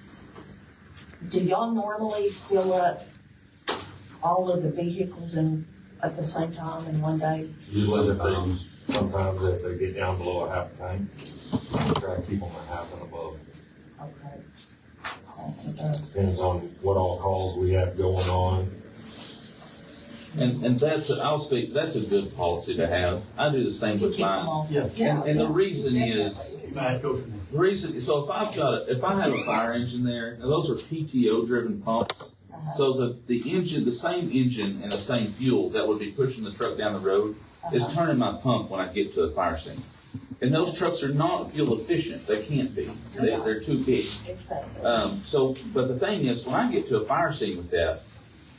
[SPEAKER 4] Do y'all normally fill up all of the vehicles at the same time in one day?
[SPEAKER 5] Usually sometimes if they get down below a half a tank, we try to keep them at half and above.
[SPEAKER 4] Okay.
[SPEAKER 5] Depends on what all calls we have going on.
[SPEAKER 8] And that's a good policy to have. I do the same with mine.
[SPEAKER 10] Yeah.
[SPEAKER 8] And the reason is,
[SPEAKER 10] You might go from
[SPEAKER 8] so if I have a fire engine there, and those are PTO driven pumps, so the same engine and the same fuel that would be pushing the truck down the road is turning my pump when I get to the fire scene. And those trucks are not fuel efficient. They can't be. They're too big.
[SPEAKER 4] Exactly.
[SPEAKER 8] But the thing is, when I get to a fire scene with that,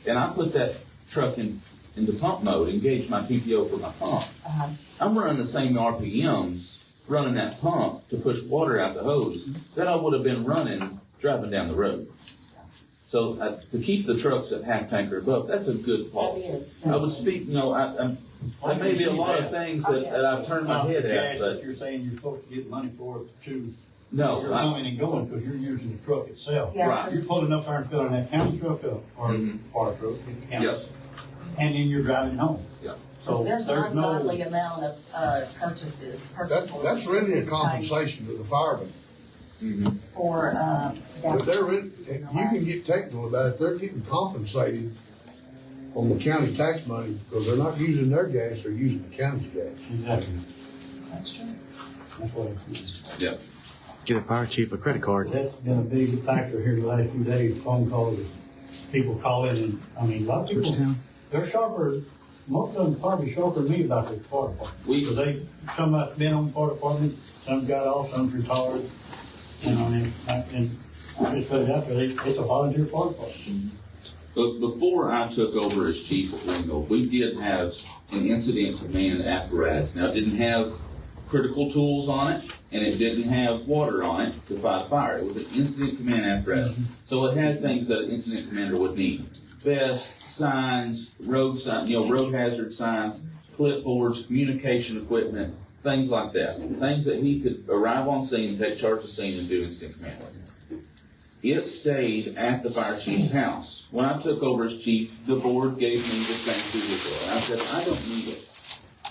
[SPEAKER 8] and I put that truck into pump mode, engage my PTO for my pump, I'm running the same RPMs running that pump to push water out the hose that I would have been running driving down the road. So to keep the trucks at half tank or above, that's a good policy. I would speak, there may be a lot of things that I've turned my head at, but.
[SPEAKER 10] You're saying you're supposed to get money for it too.
[SPEAKER 8] No.
[SPEAKER 10] You're coming and going because you're using the truck itself.
[SPEAKER 4] Yeah,
[SPEAKER 8] Right.
[SPEAKER 10] You're pulling up there and filling that county truck up, or fire truck, in the county.
[SPEAKER 8] Yep.
[SPEAKER 10] And then you're driving home.
[SPEAKER 8] Yep.
[SPEAKER 10] So
[SPEAKER 4] There's an
[SPEAKER 10] no,
[SPEAKER 4] ungodly amount of purchase
[SPEAKER 16] That's
[SPEAKER 4] orders
[SPEAKER 16] really a compensation to the firemen.
[SPEAKER 4] for,
[SPEAKER 16] But
[SPEAKER 4] gas.
[SPEAKER 16] you can get technical about it, they're getting compensated on the county tax money, because they're not using their gas, they're using the county's gas.
[SPEAKER 10] exactly.
[SPEAKER 4] That's true.
[SPEAKER 10] That's what it is.
[SPEAKER 8] Yep.
[SPEAKER 11] Give the fire chief a credit card.
[SPEAKER 10] That's been a big factor here the last few days, phone calls, people calling, and, I mean, a lot of people, they're sharper, most of them probably sharper than me about the fire department. Because some have been on the fire department, some got off, some retired, and I just put it out there, it's a volunteer fire department.
[SPEAKER 8] But before I took over as chief at Ringgold, we did have an incident command apparatus. Now, it didn't have critical tools on it, and it didn't have water on it to fight fire. It was an incident command apparatus. So it has things that an incident commander would need. Vest, signs, road hazard signs, clipboards, communication equipment, things like that. Things that he could arrive on scene, take charge of scene, and do incident command with. It stayed at the fire chief's house. When I took over as chief, the board gave me the same vehicle. And I said, I don't need it.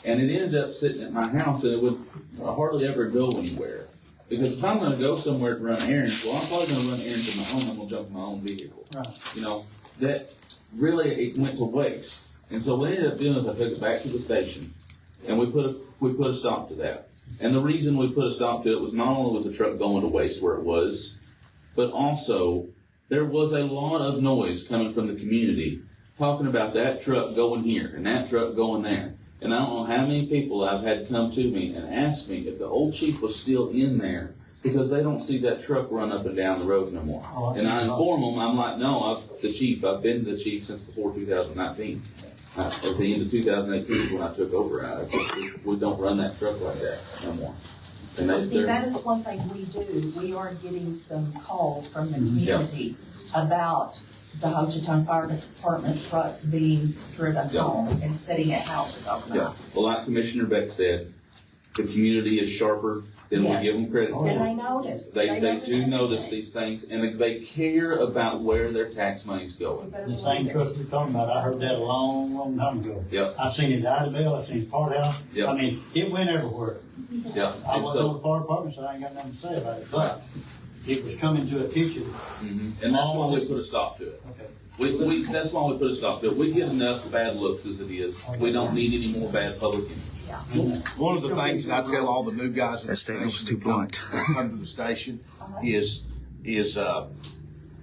[SPEAKER 8] And it ended up sitting at my house, and it would hardly ever go anywhere. Because if I'm going to go somewhere to run errands, well, I'm probably going to run errands on my own. I'm going to jump in my own vehicle.
[SPEAKER 10] Right.
[SPEAKER 8] That really, it went to waste. And so what I ended up doing is I took it back to the station, and we put a stop to that. And the reason we put a stop to it was not only was the truck going to waste where it was, but also there was a lot of noise coming from the community talking about that truck going here and that truck going there. And I don't know how many people I've had come to me and ask me if the old chief was still in there because they don't see that truck run up and down the road no more. And I inform them, I'm like, no, I've been the chief since before 2019. At the end of 2018 when I took over, I said, we don't run that truck like that no more. And
[SPEAKER 4] Well, see, that is one thing we do. We are getting some calls from the community about the Hochatown Fire Department trucks being driven home and sitting at houses overnight.
[SPEAKER 8] Yeah. Well, like Commissioner Beck said, the community is sharper than we give them credit for.
[SPEAKER 4] And they notice.
[SPEAKER 8] They do notice
[SPEAKER 4] everything.
[SPEAKER 8] these things, and they care about where their tax money's going.
[SPEAKER 10] The same trust we're talking about, I heard that a long, long time ago.
[SPEAKER 8] Yep.
[SPEAKER 10] I seen it at Idabel, I seen it at Part House.
[SPEAKER 8] Yep.
[SPEAKER 10] I mean, it went everywhere.
[SPEAKER 8] Yeah,
[SPEAKER 10] I
[SPEAKER 8] and
[SPEAKER 10] wasn't on
[SPEAKER 8] so,
[SPEAKER 10] the fire department, so I ain't got nothing to say about it, but it was coming to attention.
[SPEAKER 8] and that's why we put a stop to it. That's why we put a stop to it. We get enough bad looks as it is. We don't need any more bad public image.
[SPEAKER 12] One of the things that I tell all the new guys at
[SPEAKER 11] That
[SPEAKER 12] the
[SPEAKER 11] statement was
[SPEAKER 12] station
[SPEAKER 11] too blunt.
[SPEAKER 12] that come to the station is the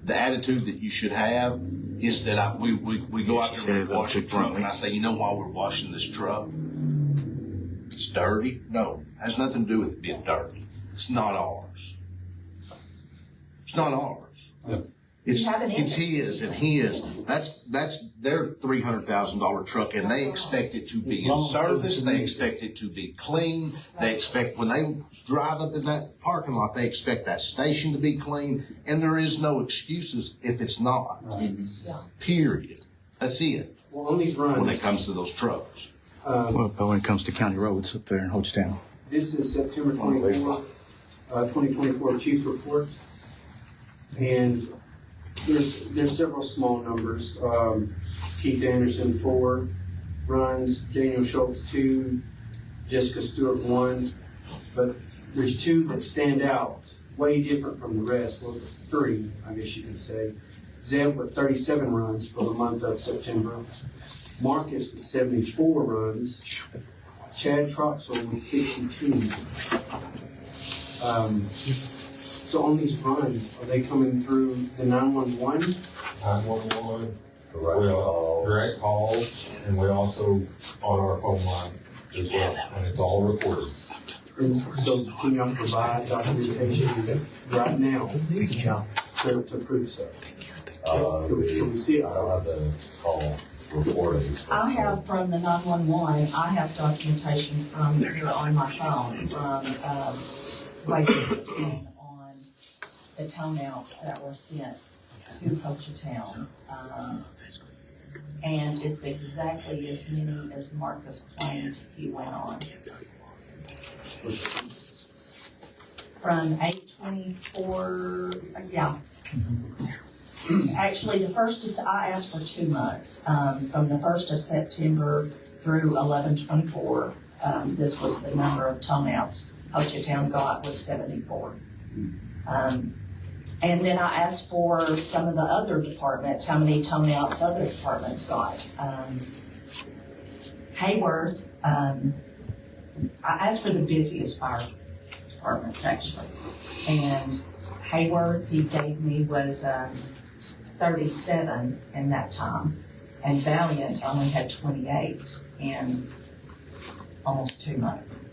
[SPEAKER 12] attitude that you should have is that we go out
[SPEAKER 11] She
[SPEAKER 12] there
[SPEAKER 11] said
[SPEAKER 12] and
[SPEAKER 11] it
[SPEAKER 12] wash a
[SPEAKER 11] too
[SPEAKER 12] truck,
[SPEAKER 11] bluntly.
[SPEAKER 12] and I say, you know why we're washing this truck? It's dirty? No, has nothing to do with it being dirty. It's not ours. It's not ours. It's
[SPEAKER 4] You have an
[SPEAKER 12] it's
[SPEAKER 4] image.
[SPEAKER 12] his and his. That's their $300,000 truck, and they expect it to be in service. They expect it to be clean. They expect when they drive up in that parking lot, they expect that station to be clean, and there is no excuses if it's not. Period. That's it.
[SPEAKER 1] Well, on these
[SPEAKER 12] When it
[SPEAKER 1] runs,
[SPEAKER 12] comes to those trucks.
[SPEAKER 11] Well, but when it comes to county roads up there in Hochtown,
[SPEAKER 1] this is September 24, 2024 Chief's Report. And there's several small numbers. Keith Anderson, 4 runs, Daniel Schultz, 2, Jessica Stewart, 1. But there's 2 that stand out, way different from the rest. Well, 3, I guess you could say. Zeb with 37 runs for the month of September. Marcus with 74 runs. Chad Troxel with 62. So on these runs, are they coming through the 911?
[SPEAKER 5] 911, direct calls, and we also on our phone line as well, and it's all recorded.
[SPEAKER 1] And so can y'all provide documentation right now to prove so? Can we see it?
[SPEAKER 5] I don't have the call recorded.
[SPEAKER 4] I have from the 911, I have documentation from here on my phone, basically on the townouts that were sent to Hochtown. And it's exactly as many as Marcus claimed he went on. From 8/24, yeah. Actually, I asked for 2 months, from the 1st of September through 11/24. This was the number of townouts Hochtown got was 74. And then I asked for some of the other departments, how many townouts other departments got. Hayworth, I asked for the busiest fire departments actually. And Hayworth, he gave me was 37 in that time. And Valiant only had 28 in almost 2 months.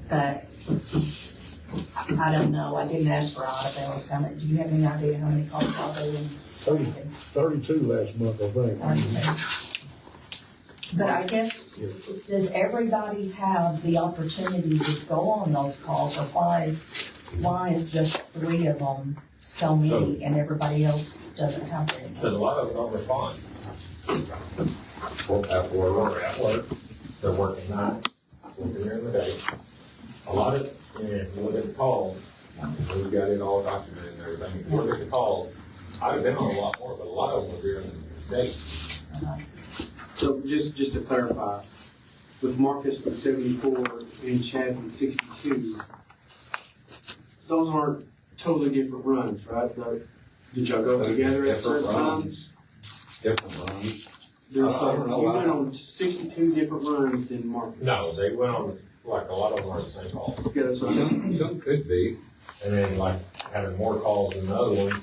[SPEAKER 4] But I don't know, I didn't ask for Idabel's. Do you have any idea how many calls I'll do in?
[SPEAKER 16] 32 last month, I think.
[SPEAKER 4] 32. But I guess, does everybody have the opportunity to go on those calls, or why is just 3 of them so many and everybody else doesn't have them?
[SPEAKER 5] Because a lot of them don't respond. At work, they're working nights, sleeping during the day. A lot of, if you look at the calls, we've got it all documented and everything. If you look at the calls, I've been on a lot more, but a lot of them were during the day.
[SPEAKER 1] So just to clarify, with Marcus with 74 and Chad with 62, those aren't totally different runs, right? Did y'all go together at certain times?
[SPEAKER 5] Different runs.
[SPEAKER 1] There's
[SPEAKER 5] I don't know.
[SPEAKER 1] You went on 62 different runs than Marcus.
[SPEAKER 5] No, they went on, like, a lot of them are the same calls.
[SPEAKER 1] Yeah, that's what I'm saying.
[SPEAKER 5] Some could be, and then like having more calls than the other one,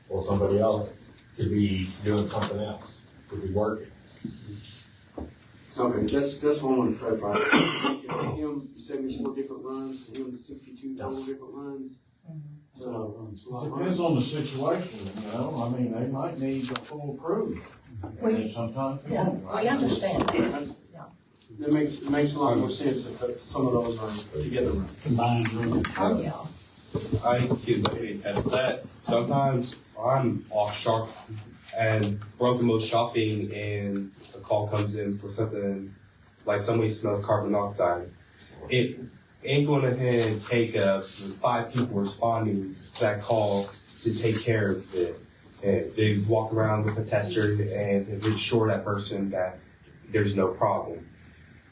[SPEAKER 5] or somebody else could be doing something else, could be working.
[SPEAKER 1] Okay, that's what I want to clarify. Him 74 different runs, him 62 total different runs. So,
[SPEAKER 3] Depends on the situation, you know, I mean, they might need a full crew. And sometimes they
[SPEAKER 4] Yeah,
[SPEAKER 3] don't.
[SPEAKER 4] we understand.
[SPEAKER 1] That makes a lot more sense to put some of those runs together.
[SPEAKER 10] Combined runs.
[SPEAKER 4] Oh, yeah.
[SPEAKER 15] I can maybe attest to that. Sometimes I'm off sharp and broken most shopping and a call comes in for something like somebody smells carbon monoxide, it ain't going to then take 5 people responding to that call to take care of it. And they walk around with a tester and ensure that person that there's no problem.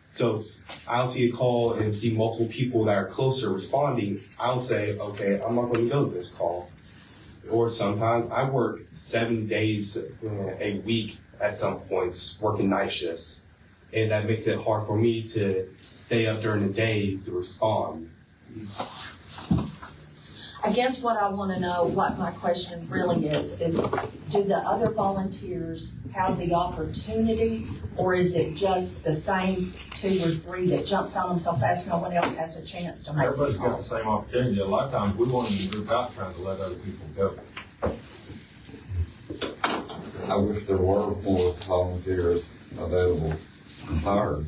[SPEAKER 15] So I'll see a call and see multiple people that are closer responding. I'll say, okay, I'm not going to go to this call. Or sometimes I work 7 days a week at some points, working night shifts. And that makes it hard for me to stay up during the day to respond.
[SPEAKER 4] I guess what I want to know, what my question really is do the other volunteers have the opportunity, or is it just the same 2 or 3 that jumps on them so fast no one else has a chance to make
[SPEAKER 5] Everybody's got the
[SPEAKER 4] calls?
[SPEAKER 5] same opportunity. A lot of times, we want them to group out trying to let other people go.
[SPEAKER 2] I wish there were more volunteers available and hired.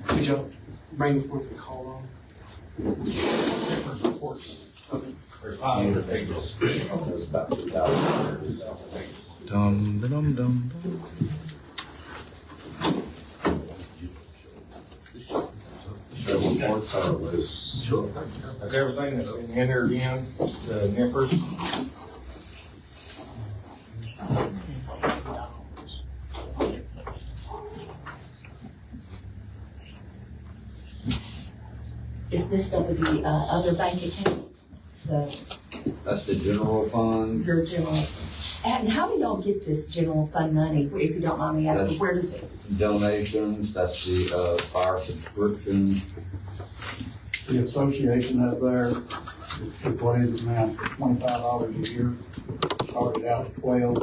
[SPEAKER 1] Could y'all bring forth the call on?
[SPEAKER 3] Different reports.
[SPEAKER 5] There's 500 pages.
[SPEAKER 3] There's about 2,000 pages.
[SPEAKER 11] Dum, dum, dum, dum.
[SPEAKER 5] The reports are was, that's everything that's been entered in, the nippers.
[SPEAKER 4] Is this over the other bank account?
[SPEAKER 2] That's the general fund.
[SPEAKER 4] Your general, and how do y'all get this general fund money, if you don't mind me asking, where does it?
[SPEAKER 2] Donations, that's the fire subscription.
[SPEAKER 14] The association up there, what is it now, $25 a year, started out at 12.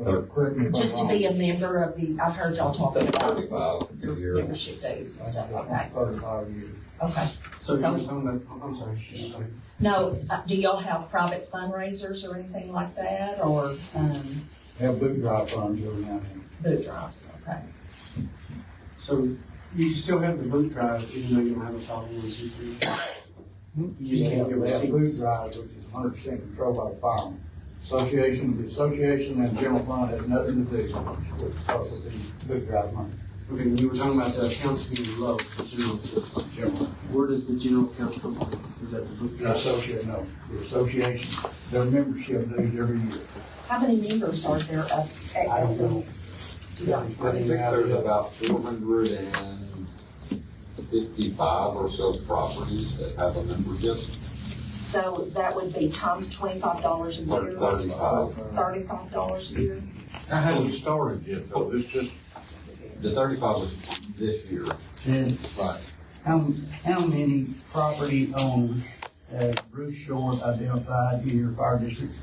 [SPEAKER 14] Correct me if I'm
[SPEAKER 4] Just to
[SPEAKER 14] wrong.
[SPEAKER 4] be a member of the, I've heard y'all talking about
[SPEAKER 2] 35 a year.
[SPEAKER 4] membership dues and stuff, okay,
[SPEAKER 14] 35 a year.
[SPEAKER 4] okay.
[SPEAKER 1] So
[SPEAKER 4] So-
[SPEAKER 1] you're talking about, I'm sorry.
[SPEAKER 4] No, do y'all have private fundraisers or anything like that, or,
[SPEAKER 14] Have boot drive funds every now and then.
[SPEAKER 4] boot drives, okay?
[SPEAKER 1] So you still have the boot drive even though you don't have a 501c3? You just can't give
[SPEAKER 14] They have boot
[SPEAKER 1] receipts?
[SPEAKER 14] drives, which is 100% controlled by the fireman. The association and general fund has nothing to do with the boot drive money.
[SPEAKER 1] Okay, you were talking about the accounts being low, the general.
[SPEAKER 14] General.
[SPEAKER 1] Where does the general account come from? Is that the boot
[SPEAKER 14] The
[SPEAKER 1] drive?
[SPEAKER 14] association, their membership dues every year.
[SPEAKER 4] How many members are there up at?
[SPEAKER 14] I don't know.
[SPEAKER 4] Do y'all-
[SPEAKER 2] I think there's about 455 or so properties that have a membership.
[SPEAKER 4] So that would be times $25 a year?
[SPEAKER 2] 35.
[SPEAKER 4] $35 a year?
[SPEAKER 3] How hadn't started yet, though, it's just,
[SPEAKER 2] The 35 was this year.
[SPEAKER 14] And
[SPEAKER 2] Right.
[SPEAKER 14] how many property owners has Bruce Short identified in your fire district?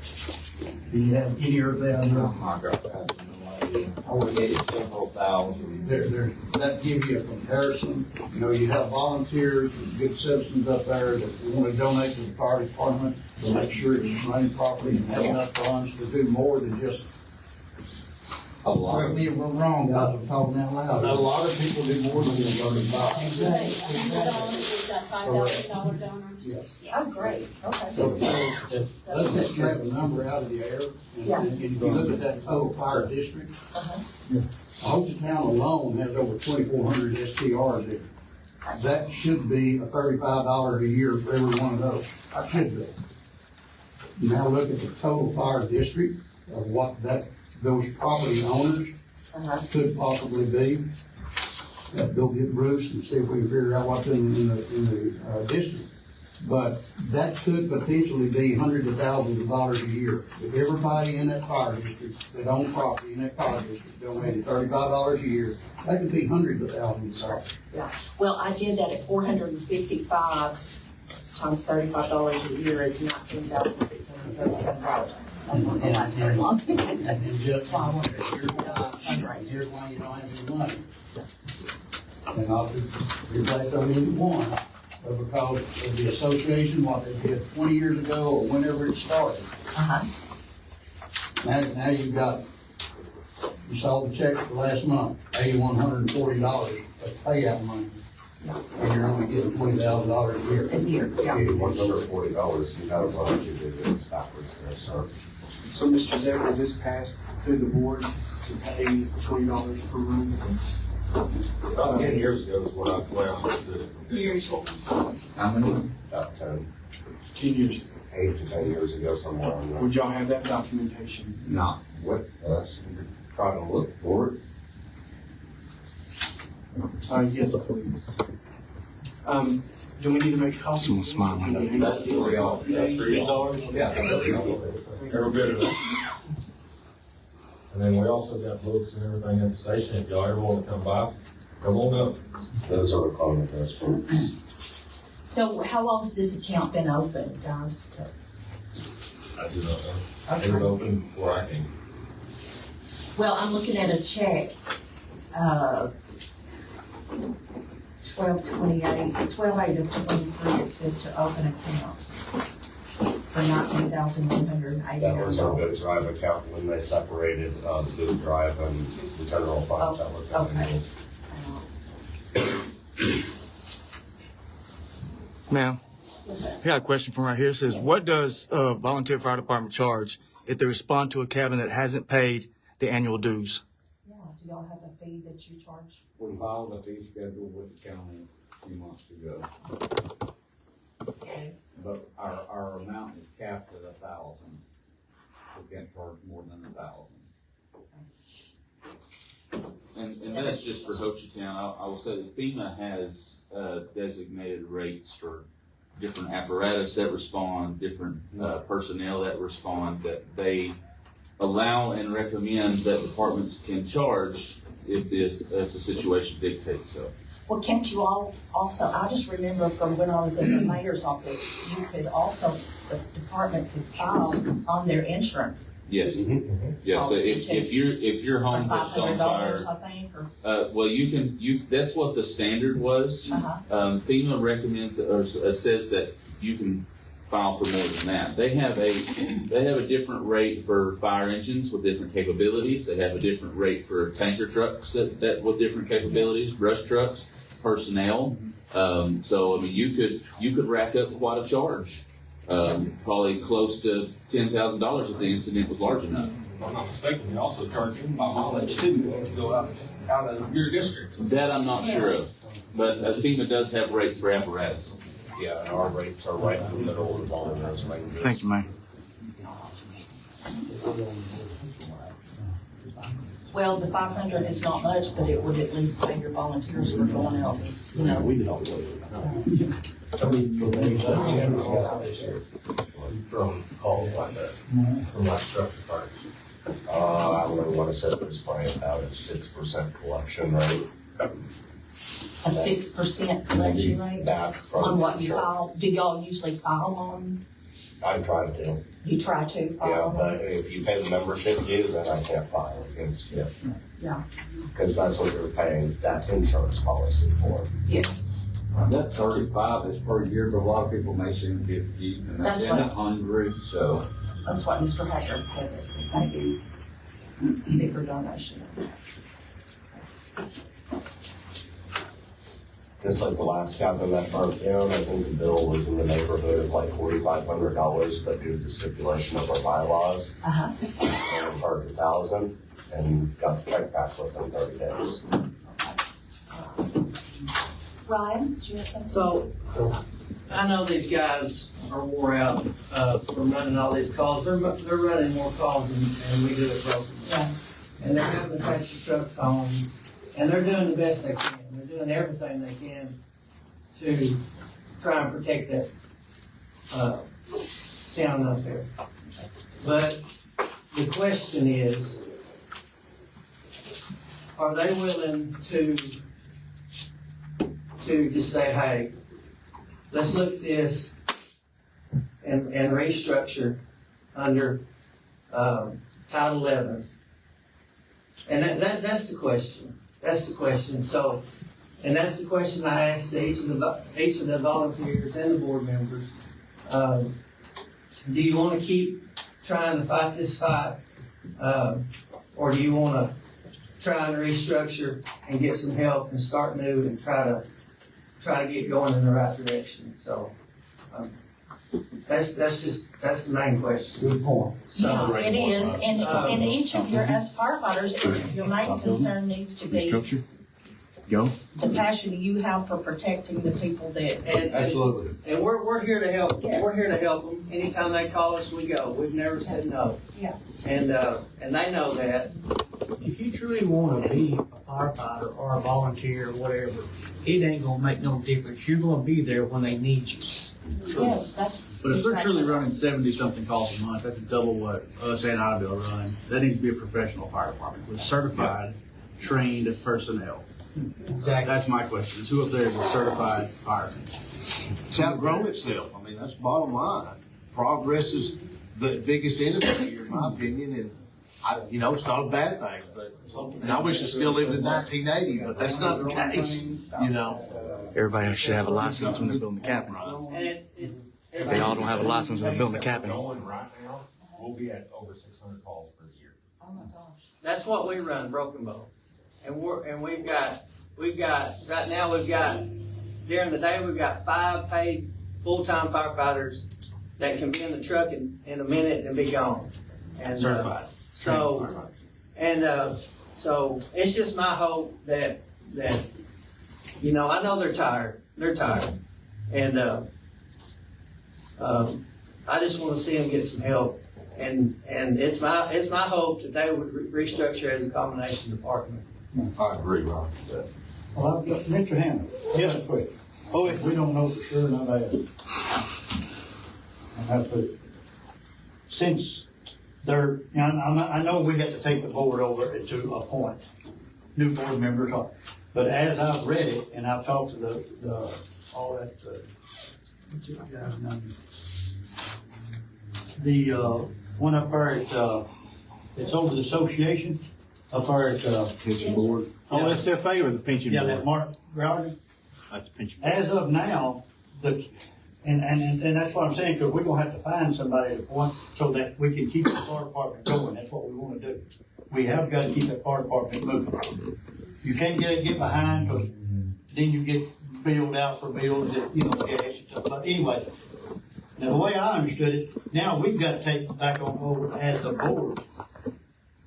[SPEAKER 14] Do you have any of that?
[SPEAKER 2] Oh my God, I have no idea. I would get it several thousand.
[SPEAKER 14] That gives you a comparison. You know, you have volunteers, and good citizens up there that want to donate to the fire department to make sure it's running properly and have enough funds to do more than just.
[SPEAKER 2] A lot.
[SPEAKER 14] Correct me if we're wrong, guys, I'm talking out loud.
[SPEAKER 5] A lot of people do more than $35.
[SPEAKER 4] Exactly.
[SPEAKER 6] We've got $5,000 donors.
[SPEAKER 14] Yes.
[SPEAKER 4] Oh, great, okay.
[SPEAKER 14] So, let's just grab a number out of the air, and if you look at that total fire district,
[SPEAKER 4] Uh-huh.
[SPEAKER 14] Hochtown alone has over 2,400 STRs there. That should be a $35 a year for every one of those. I should be. Now look at the total fire district of what those property owners
[SPEAKER 4] Uh-huh.
[SPEAKER 14] could possibly be. Let's go get Bruce and see if we can figure out what's in the district. But that could potentially be hundreds of thousands of dollars a year. If everybody in that fire district that own property in that fire district donated $35 a year, that could be hundreds of thousands of dollars.
[SPEAKER 4] Yeah, well, I did that at 455 times $35 a year is $19,637. That's not gonna last very long.
[SPEAKER 14] And just,
[SPEAKER 4] That's why I wanted to
[SPEAKER 14] here's why you don't have any money. And obviously, everybody don't need one, but because of the association, what they did 20 years ago or whenever it started.
[SPEAKER 4] Uh-huh.
[SPEAKER 14] Now you've got, you saw the check for last month, $8,140 of payout money. And you're only getting $20,000 a year.
[SPEAKER 4] A year, yeah.
[SPEAKER 17] $140, you got a budget, it's backwards there, sir.
[SPEAKER 1] So, Mr. Zephyr, is this passed through the board to pay $20 per room?
[SPEAKER 5] About 10 years ago is what I understood.
[SPEAKER 6] Years.
[SPEAKER 2] How many?
[SPEAKER 17] About 10,
[SPEAKER 1] 10 years.
[SPEAKER 17] 8 to 10 years ago, somewhere on that.
[SPEAKER 1] Would y'all have that documentation?
[SPEAKER 2] Not with us. We could try to look for it.
[SPEAKER 1] Yes, please. Do we need to make copies?
[SPEAKER 11] Someone's smiling.
[SPEAKER 2] That's for y'all.
[SPEAKER 5] That's $3. Yeah. Every bit of it. And then we also got books and everything at the station. If y'all ever want to come by, come on up.
[SPEAKER 17] Those are the common restaurants.
[SPEAKER 4] So how long's this account been open, guys?
[SPEAKER 5] I do not know. It was open before I came.
[SPEAKER 4] Well, I'm looking at a check, 12/8 of 23, it says to open account for $19,189.
[SPEAKER 17] That was our boot drive account when they separated the boot drive and the general funds that were coming in.
[SPEAKER 11] Ma'am,
[SPEAKER 4] Yes, sir.
[SPEAKER 11] I got a question from right here. It says, what does volunteer fire department charge if they respond to a cabin that hasn't paid the annual dues?
[SPEAKER 4] Yeah, do y'all have a fee that you charge?
[SPEAKER 2] We filed a fee schedule with the county a few months ago.
[SPEAKER 4] Okay.
[SPEAKER 2] But our amount is capped at 1,000. We can't charge more than 1,000.
[SPEAKER 8] And that's just for Ho Chi Town. I will say that FEMA has designated rates for different apparatus that respond, different personnel that respond, that they allow and recommend that departments can charge if the situation dictates so.
[SPEAKER 4] Well, can't you all also, I just remember from when I was in the mayor's office, you could also, the department could file on their insurance.
[SPEAKER 8] Yes. Yes. So if your home catches on fire,
[SPEAKER 4] $500, I think, or.
[SPEAKER 8] well, that's what the standard was. FEMA recommends or says that you can file for more than that. They have a different rate for fire engines with different capabilities. They have a different rate for tanker trucks that with different capabilities, brush trucks, personnel. So I mean, you could rack up quite a charge. Probably close to $10,000 if the incident was large enough.
[SPEAKER 5] If I'm not mistaken, we also charge them by mileage too when you go out of your district.
[SPEAKER 8] That I'm not sure of, but FEMA does have rates for apparatus.
[SPEAKER 17] Yeah, and our rates are right in the middle of all of those ranges.
[SPEAKER 11] Thank you, ma'am.
[SPEAKER 4] Well, the 500 is not much, but it would at least pay your volunteers for going out, you know.
[SPEAKER 17] We did all the way.
[SPEAKER 5] From calls like that, from like structure fires.
[SPEAKER 17] I don't know what I said, it was probably about a 6% collection rate.
[SPEAKER 4] A 6% collection rate?
[SPEAKER 17] Back from
[SPEAKER 4] On what you
[SPEAKER 17] insurance.
[SPEAKER 4] file? Do y'all usually file on?
[SPEAKER 17] I try to.
[SPEAKER 4] You try to file
[SPEAKER 17] Yeah,
[SPEAKER 4] on?
[SPEAKER 17] but if you pay the membership due, then I can't file against you.
[SPEAKER 4] Yeah.
[SPEAKER 17] Because that's what you're paying that insurance policy for.
[SPEAKER 4] Yes.
[SPEAKER 2] That 35 is per year, but a lot of people may seem 50, and that's
[SPEAKER 4] That's
[SPEAKER 2] in
[SPEAKER 4] right.
[SPEAKER 2] 100, so.
[SPEAKER 4] That's what Mr. Haggard said, that maybe bigger donation.
[SPEAKER 17] Just like the last cabin that burnt down, I think the bill was in the neighborhood of like $4,500, but due to the stipulation of our bylaws,
[SPEAKER 4] Uh-huh.
[SPEAKER 17] they charged $1,000 and got the check back within 30 days.
[SPEAKER 4] Ryan, do you have something?
[SPEAKER 18] So, I know these guys are wore out, from running all these calls. They're running more calls than we do at Broken.
[SPEAKER 4] Yeah.
[SPEAKER 18] And they're having to take the trucks home, and they're doing the best they can. They're doing everything they can to try and protect that, town up there. But the question is, are they willing to just say, hey, let's look at this and restructure under Title 11. And that's the question. That's the question. So, and that's the question I asked each of the volunteers and the board members. Do you want to keep trying to fight this fight, or do you want to try and restructure and get some help and start new and try to get going in the right direction? So, That's the main question.
[SPEAKER 14] Good point.
[SPEAKER 18] So,
[SPEAKER 4] It is, and each of your, as firefighters, your main concern needs to be
[SPEAKER 11] Go.
[SPEAKER 4] the passion you have for protecting the people that.
[SPEAKER 18] and we're here to help.
[SPEAKER 4] Yes.
[SPEAKER 18] We're here to help them. Anytime they call us, we go. We've never said no.
[SPEAKER 4] Yeah.
[SPEAKER 18] And they know that.
[SPEAKER 19] If you truly want to be a firefighter or a volunteer or whatever, it ain't gonna make no difference. You're gonna be there when they need you.
[SPEAKER 4] Yes, that's.
[SPEAKER 20] But if we're
[SPEAKER 4] exactly
[SPEAKER 20] truly
[SPEAKER 4] right.
[SPEAKER 20] running 70-something calls a month, that's double what us and Idabel run. That needs to be a professional fire department with certified, trained personnel.
[SPEAKER 19] Exactly.
[SPEAKER 20] That's my question, is who up there is a certified fireman?
[SPEAKER 12] It's outgrown itself. I mean, that's the bottom line. Progress is the biggest enemy here, in my opinion, and it's not a bad thing, but and I wish I still lived in 1980, but that's not the case,
[SPEAKER 11] Everybody should have a license when they're building the cabin.
[SPEAKER 18] And
[SPEAKER 11] They all don't have a license when they're building the cabin.
[SPEAKER 5] Going right now, we'll be at over 600 calls per year.
[SPEAKER 4] Oh my gosh.
[SPEAKER 18] that's what we run, Broken Bow. And we've got right now during the day we've got 5 paid full-time firefighters that can be in the truck in a minute and be gone. And
[SPEAKER 11] Certified.
[SPEAKER 18] so it's just my hope that I know they're tired. They're tired. And I just want to see them get some help. And it's my hope that they would restructure as a combination department.
[SPEAKER 3] I agree, Ron.
[SPEAKER 14] Well, I've got, Mr. Hammond, yes, quick.
[SPEAKER 11] Oh,
[SPEAKER 14] We don't know for sure, not asked. I have to, since they're, I know we have to take the board over to appoint new board members, but as I've read it, and I've talked to what's the guy's name? The, one up there at, it's over the association, up there at,
[SPEAKER 11] Pension board. Oh, SFA or the pension
[SPEAKER 14] yeah,
[SPEAKER 11] board?
[SPEAKER 14] that Mark Grouder.
[SPEAKER 11] That's the pension board.
[SPEAKER 14] As of now, and that's what I'm saying, because we're gonna have to find somebody to appoint so that we can keep the fire department going. That's what we wanna do. We have got to keep that fire department moving. You can't get behind, because then you get billed out for bills that, gas and stuff. But anyway, now the way I understood it, now we've got to take back on over as the board.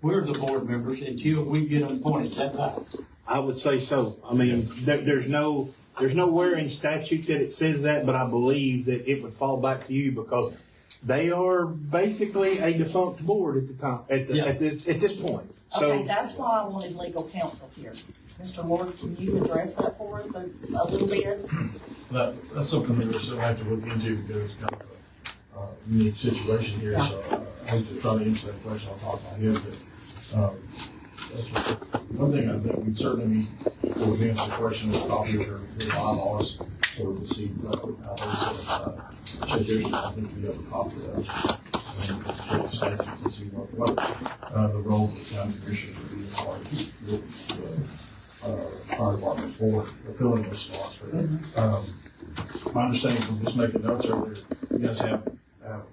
[SPEAKER 14] We're the board members until we get them appointed. Is that right?
[SPEAKER 7] I would say so. I mean, there's nowhere in statute that it says that, but I believe that it would fall back to you because they are basically a defunct board at the time, at this point. So,
[SPEAKER 4] Okay, that's why I wanted legal counsel here. Mr. Ward, can you address that for us a little bit?
[SPEAKER 13] That's something that we're still have to look into because it's kind of a unique situation here. So I hate to try to answer that question on top of my head, but that's one thing I think we certainly need to answer the question of copy of their bylaws so we can see how those check their, I think we have a copy of those. And check the statute to see what the role of the county commissioners would be as far as the fire department for fulfilling those spots for them. My understanding from just making notes earlier, you guys have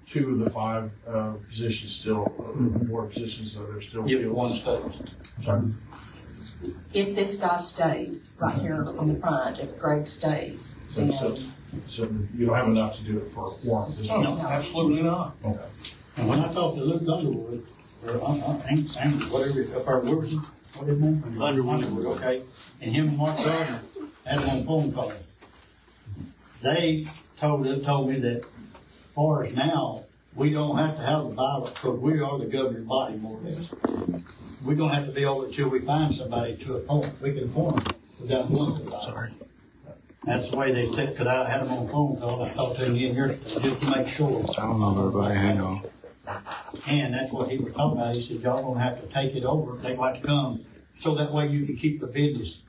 [SPEAKER 13] 2 of the 5 positions still, more positions that are still.
[SPEAKER 14] Yeah, one stays.
[SPEAKER 13] Sorry.
[SPEAKER 4] If this guy stays right here on the front, if Greg stays, then.
[SPEAKER 13] So you don't have enough to do it for a quorum? is it?
[SPEAKER 4] No.
[SPEAKER 13] Absolutely not. Okay.
[SPEAKER 14] And when I talked to Luke Underwood, or whatever, up our Wilson, what his name? Underwood, okay. And him and Mark Gardner had him on phone call. They told me that for us now, we don't have to have a ballot because we are the governing body more or less. We don't have to be over until we find somebody to appoint. We can appoint them without going to the ballot.
[SPEAKER 11] Sorry.
[SPEAKER 14] That's the way they said, because I had them on phone call. I talked to him in here just to make sure.
[SPEAKER 11] I don't know, everybody. Hang on.
[SPEAKER 14] And that's what he was talking about. He said, y'all gonna have to take it over. They want to come, so that way you can keep the business.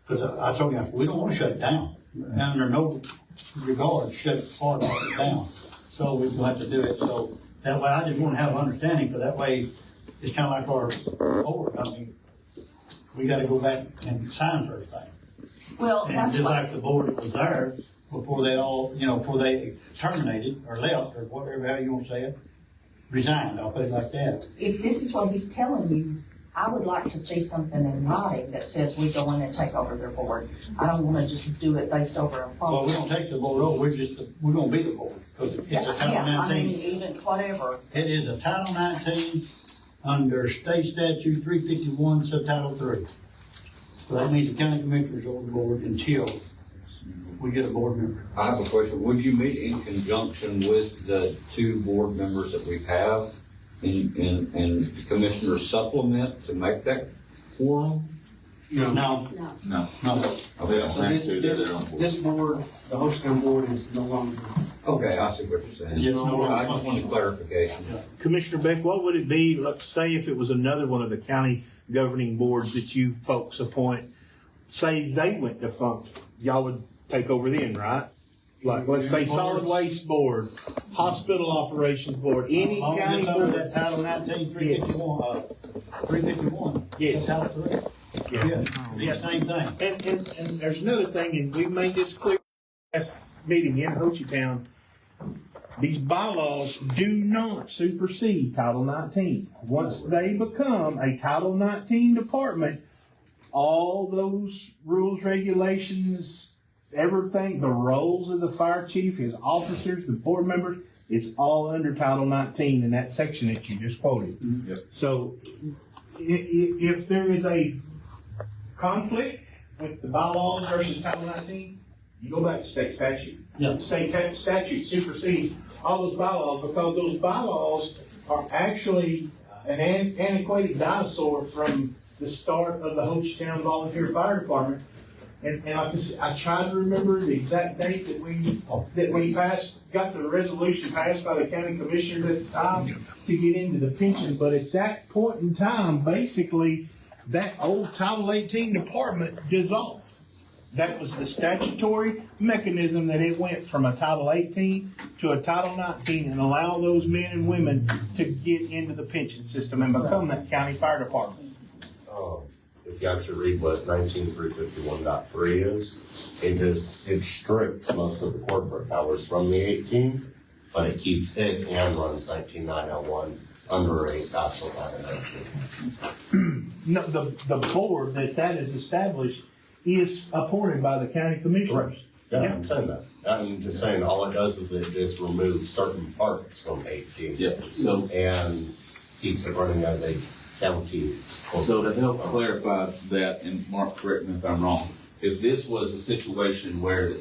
[SPEAKER 14] Because I told him, we don't want to shut it down. Under no regard, shut it far down. So we're gonna have to do it. So that way, I just want to have understanding, because that way, it's kind of like our board. I mean, we gotta go back and sign for everything.
[SPEAKER 4] Well,
[SPEAKER 14] And
[SPEAKER 4] that's
[SPEAKER 14] just
[SPEAKER 4] what,
[SPEAKER 14] like the board that was there before they all, before they terminated or left or whatever, how you want to say it, resigned, I'll put it like that.
[SPEAKER 4] if this is what he's telling you, I would like to see something in writing that says we go in and take over their board. I don't wanna just do it based over a phone.
[SPEAKER 10] Well, we don't take the board over, we're gonna be the board, because it's a Title
[SPEAKER 4] Yeah, I mean,
[SPEAKER 10] 19.
[SPEAKER 4] even whatever.
[SPEAKER 10] It is a Title 19 under state statute 351, subtitle 3. So that means the county commissioners are on the board until we get a board member.
[SPEAKER 2] I have a question. Would you meet in conjunction with the 2 board members that we have and commissioner supplement to make that quorum?
[SPEAKER 10] No.
[SPEAKER 6] No.
[SPEAKER 8] No.
[SPEAKER 10] No.
[SPEAKER 8] They don't
[SPEAKER 1] So
[SPEAKER 8] have
[SPEAKER 1] this,
[SPEAKER 8] to, they're their own board.
[SPEAKER 1] this board, the Hochtown board is no longer.
[SPEAKER 2] Okay, I see what you're saying.
[SPEAKER 10] It's no longer
[SPEAKER 2] I just want clarification.
[SPEAKER 7] Commissioner Beck, what would it be, let's say if it was another one of the county governing boards that you folks appoint, say they went defunct, y'all would take over then, right? Like, let's say solid waste board, hospital operations board, any
[SPEAKER 10] As long as
[SPEAKER 7] county
[SPEAKER 10] it's under
[SPEAKER 7] board.
[SPEAKER 10] that Title 19, 351, 351.
[SPEAKER 7] Yes.
[SPEAKER 10] Title 3. Yeah, yeah, same thing.
[SPEAKER 7] And there's another thing, and we made this clear last meeting in Ho Chi Town. These bylaws do not supersede Title 19. Once they become a Title 19 department, all those rules, regulations, everything, the roles of the fire chief, his officers, the board members, is all under Title 19 in that section that you just quoted.
[SPEAKER 8] Yep.
[SPEAKER 7] So if there is a conflict with the bylaws versus Title 19, you go back to state statute.
[SPEAKER 10] Yeah.
[SPEAKER 7] State statute supersedes all those bylaws because those bylaws are actually an antiquated dinosaur from the start of the Ho Chi Town Volunteer Fire Department. And I tried to remember the exact date that we passed, got the resolution passed by the county commissioner at the time to get into the pension. But at that point in time, basically, that old Title 18 department dissolved. That was the statutory mechanism that it went from a Title 18 to a Title 19 and allow those men and women to get into the pension system and become that county fire department.
[SPEAKER 17] If you actually read what 19351.3 is, it strips most of the corporate powers from the 18, but it keeps it and runs 19901 under a actual Title 19.
[SPEAKER 7] No, the board that is established is appointed by the county commissioners.
[SPEAKER 17] Yeah, I'm saying that. I'm just saying, all it does is it just removes certain parts from 18.
[SPEAKER 8] Yeah, so.
[SPEAKER 17] And keeps it running as a county.
[SPEAKER 8] So to help clarify that, and Mark, correct me if I'm wrong, if this was a situation where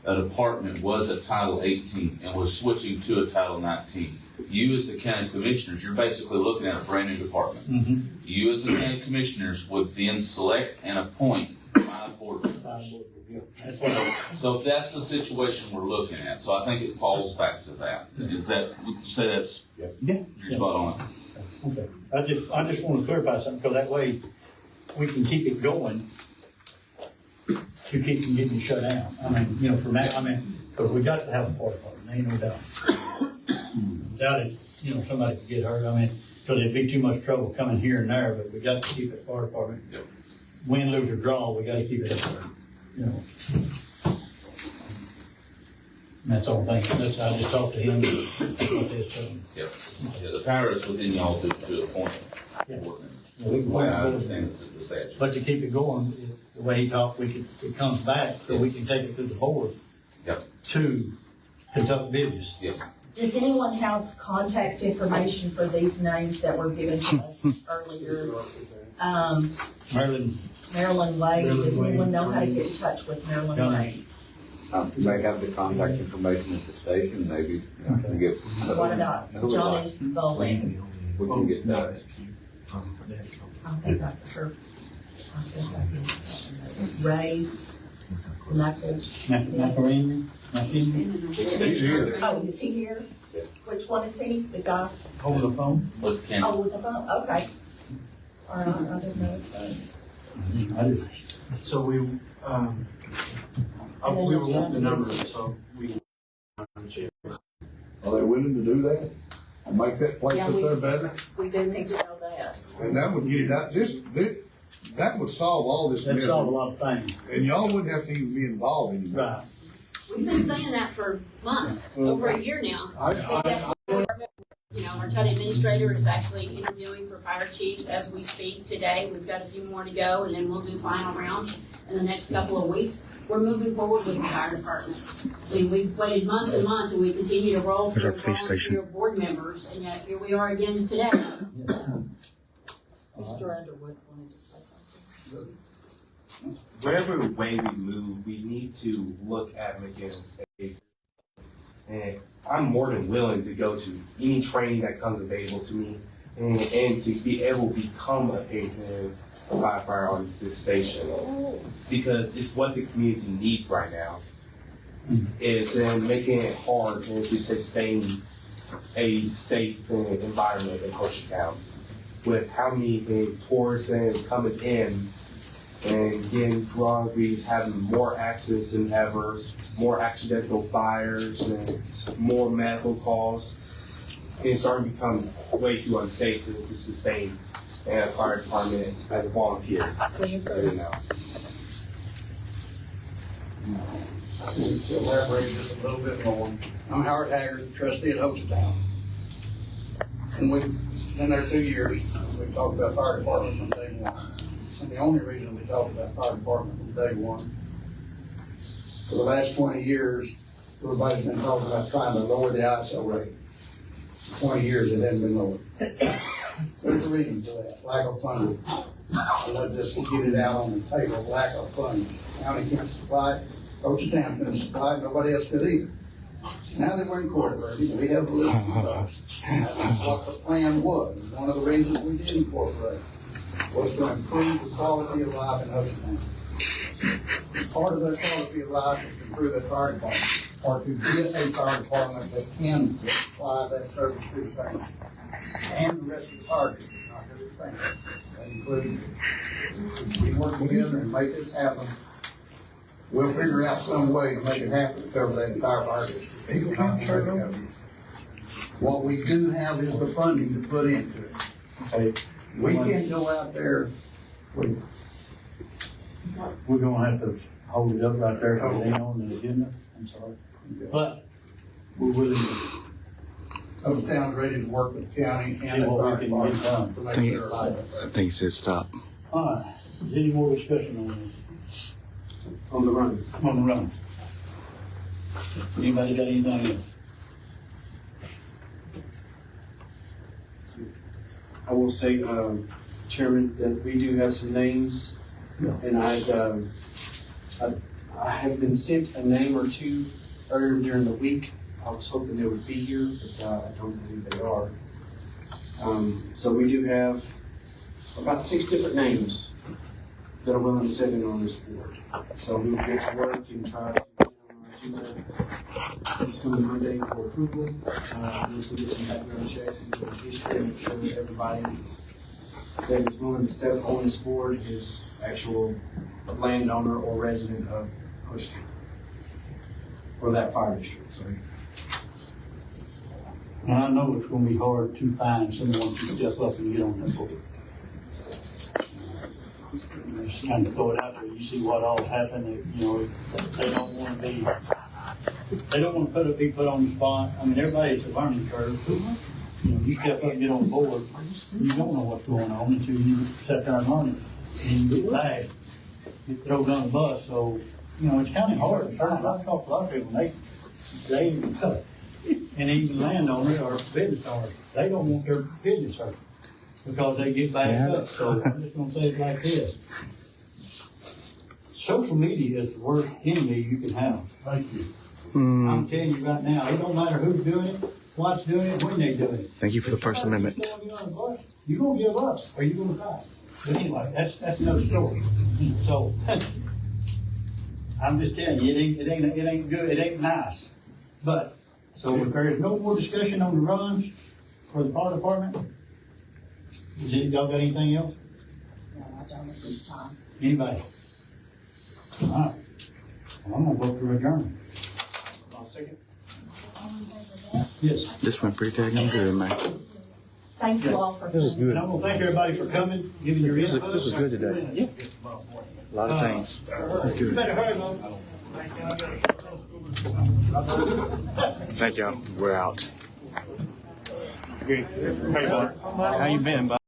[SPEAKER 8] a department was a Title 18 and was switching to a Title 19, you as the county commissioners, you're basically looking at a brand new department.
[SPEAKER 10] Mm-hmm.
[SPEAKER 8] You as the county commissioners would then select and appoint 5 board members. So if that's the situation we're looking at, so I think it falls back to that. Is that, would you say that's,
[SPEAKER 10] Yeah.
[SPEAKER 8] you're spot on?
[SPEAKER 10] Okay, I just want to clarify something, because that way we can keep it going to keep from getting shut down. I mean, from that, because we got to have a fire department, ain't no doubt. Without it, somebody could get hurt, because it'd be too much trouble coming here and there, but we got to keep it fire department.
[SPEAKER 8] Yep.
[SPEAKER 10] Win, lose, or draw, we got to keep it up there, That's all I'm thinking, I just talked to him, that's what they're saying.
[SPEAKER 8] Yep. Yeah, the power is within y'all to appoint
[SPEAKER 10] Yeah.
[SPEAKER 8] board members.
[SPEAKER 10] We can
[SPEAKER 8] The way I
[SPEAKER 10] appoint board
[SPEAKER 8] understand the statute.
[SPEAKER 10] But to keep it going, the way he talked, it comes back, so we can take it to the board.
[SPEAKER 8] Yep.
[SPEAKER 10] To conduct business.
[SPEAKER 8] Yep.
[SPEAKER 4] Does anyone have contact information for these names that were given to us earlier? Marilyn Wade, does anyone know how to get in touch with Marilyn Wade?
[SPEAKER 2] They have the contact information at the station, maybe we can get.
[SPEAKER 4] What about Johnny's Bowling?
[SPEAKER 2] We can get that.
[SPEAKER 4] I think I heard. Ray,
[SPEAKER 10] Macarena?
[SPEAKER 4] Oh, is he here? Which one is he? The guy?
[SPEAKER 10] Over the phone?
[SPEAKER 8] With Ken.
[SPEAKER 4] Oh, with the phone, okay. All right, I didn't know his name.
[SPEAKER 1] So we were wanting the numbers, so we.
[SPEAKER 16] Are they willing to do that? And make that place
[SPEAKER 4] Yeah,
[SPEAKER 16] up there better?
[SPEAKER 4] we do need to know that.
[SPEAKER 16] And that would get it out, that would solve all this
[SPEAKER 10] That'd solve a
[SPEAKER 16] misery.
[SPEAKER 10] lot of things.
[SPEAKER 16] And y'all wouldn't have to even be involved anymore.
[SPEAKER 10] Right.
[SPEAKER 6] We've been saying that for months, over a year now. You know, our county administrator is actually interviewing for fire chiefs as we speak today. We've got a few more to go, and then we'll do final rounds in the next couple of weeks. We're moving forward with the fire department. We've waited months and months, and we continue to roll
[SPEAKER 11] There's our
[SPEAKER 6] through
[SPEAKER 11] police station.
[SPEAKER 6] volunteer board members, and yet here we are again today.
[SPEAKER 4] Mr. Underwood wanted to say something.
[SPEAKER 15] Whatever way we move, we need to look at them again. And I'm more than willing to go to any training that comes available to me and to be able to become a firefighter on this station, because it's what the community needs right now. It's making it hard and to sustain a safe environment in Hochatown with how many tourists coming in and getting drunk. We having more accidents than ever, more accidental fires, and more medical calls. And it's starting to become way too unsafe to sustain a fire department as a volunteer. Right now.
[SPEAKER 14] To elaborate just a little bit more, I'm Howard Haggard, trustee at Hochatown. And we've been there 2 years. We've talked about fire department from day one. And the only reason we talked about fire department from day one, for the last 20 years, everybody's been talking about trying to lower the ISO rate. 20 years it hasn't been lowered. There's a reason for that, lack of funding. Let's just get it out on the table, lack of funding. County can't supply it, Hochatown couldn't supply it, nobody else could either. Now that we're incorporating, we have a list of those. That's what the plan was. One of the reasons we did incorporate was to improve the quality of life in Hochatown. Part of that quality of life is to improve that fire department, or to get a fire department that can supply that service to the family. And the rest of the fire district, not just the family. That includes, we work together and make this happen. We'll figure out some way to make it happen to cover that entire fire district. What we do have is the funding to put into it. Okay. We can't go out there.
[SPEAKER 10] We're gonna have to hold it up right there for the on the agenda. I'm sorry. But we're willing to.
[SPEAKER 14] Hochatown's ready to work with the county
[SPEAKER 10] See
[SPEAKER 14] and the
[SPEAKER 10] what
[SPEAKER 14] fire
[SPEAKER 10] we can get
[SPEAKER 14] department
[SPEAKER 10] done.
[SPEAKER 14] to make sure
[SPEAKER 11] I think he said stop.
[SPEAKER 10] All right, is there any more discussion on this?
[SPEAKER 1] On the runs.
[SPEAKER 10] On the run? Anybody got anything else?
[SPEAKER 1] I will say, Chairman, that we do have some names, and I have been sent a name or two earlier during the week. I was hoping they would be here, but I don't believe they are. So we do have about 6 different names that are willing to sit in on this board. So we'll get to work and try to get on our agenda this coming Monday for approval. We'll get some background checks and get a history and make sure that everybody that is willing to step on this board is actual landowner or resident of Hochatown, or that fire district, sorry.
[SPEAKER 10] And I know it's gonna be hard to find someone to step up and get on that board. Just kind of throw it out there, you see what all's happened, you know, they don't wanna be, they don't wanna be put on the spot. I mean, everybody's a learning curve. You know, you step up and get on board, you don't know what's going on until you sit there and learn it. And you get back, get thrown on the bus, so, you know, it's kind of hard to find. I've talked to a lot of people, and and even landowners or business owners, they don't want their business hurt because they get backed up. So I'm just gonna say it like this. Social media is the worst enemy you can have. Thank you. I'm telling you right now, it don't matter who's doing it, what's doing it, when they doing it.
[SPEAKER 11] Thank you for the First Amendment.
[SPEAKER 10] You're gonna give up or you're gonna die. But anyway, that's another story. So I'm just telling you, it ain't good, it ain't nice. But so if there is no more discussion on the runs for the fire department, y'all got anything else?
[SPEAKER 4] No, I don't at this time.
[SPEAKER 10] Anybody? All right. Well, I'm gonna vote for adjournment.
[SPEAKER 1] I'll second.
[SPEAKER 10] Yes.
[SPEAKER 11] This went pretty daggone good, man.
[SPEAKER 4] Thank you all for.
[SPEAKER 11] This was good.
[SPEAKER 10] And I'm gonna thank everybody for coming, giving your
[SPEAKER 11] This
[SPEAKER 10] input.
[SPEAKER 11] was good today.
[SPEAKER 10] Yeah.
[SPEAKER 11] A lot of things. That's
[SPEAKER 10] You
[SPEAKER 11] good.
[SPEAKER 10] better hurry, Mo.
[SPEAKER 11] Thank y'all. We're out.
[SPEAKER 7] Hey, Mark.
[SPEAKER 20] How you been, bud?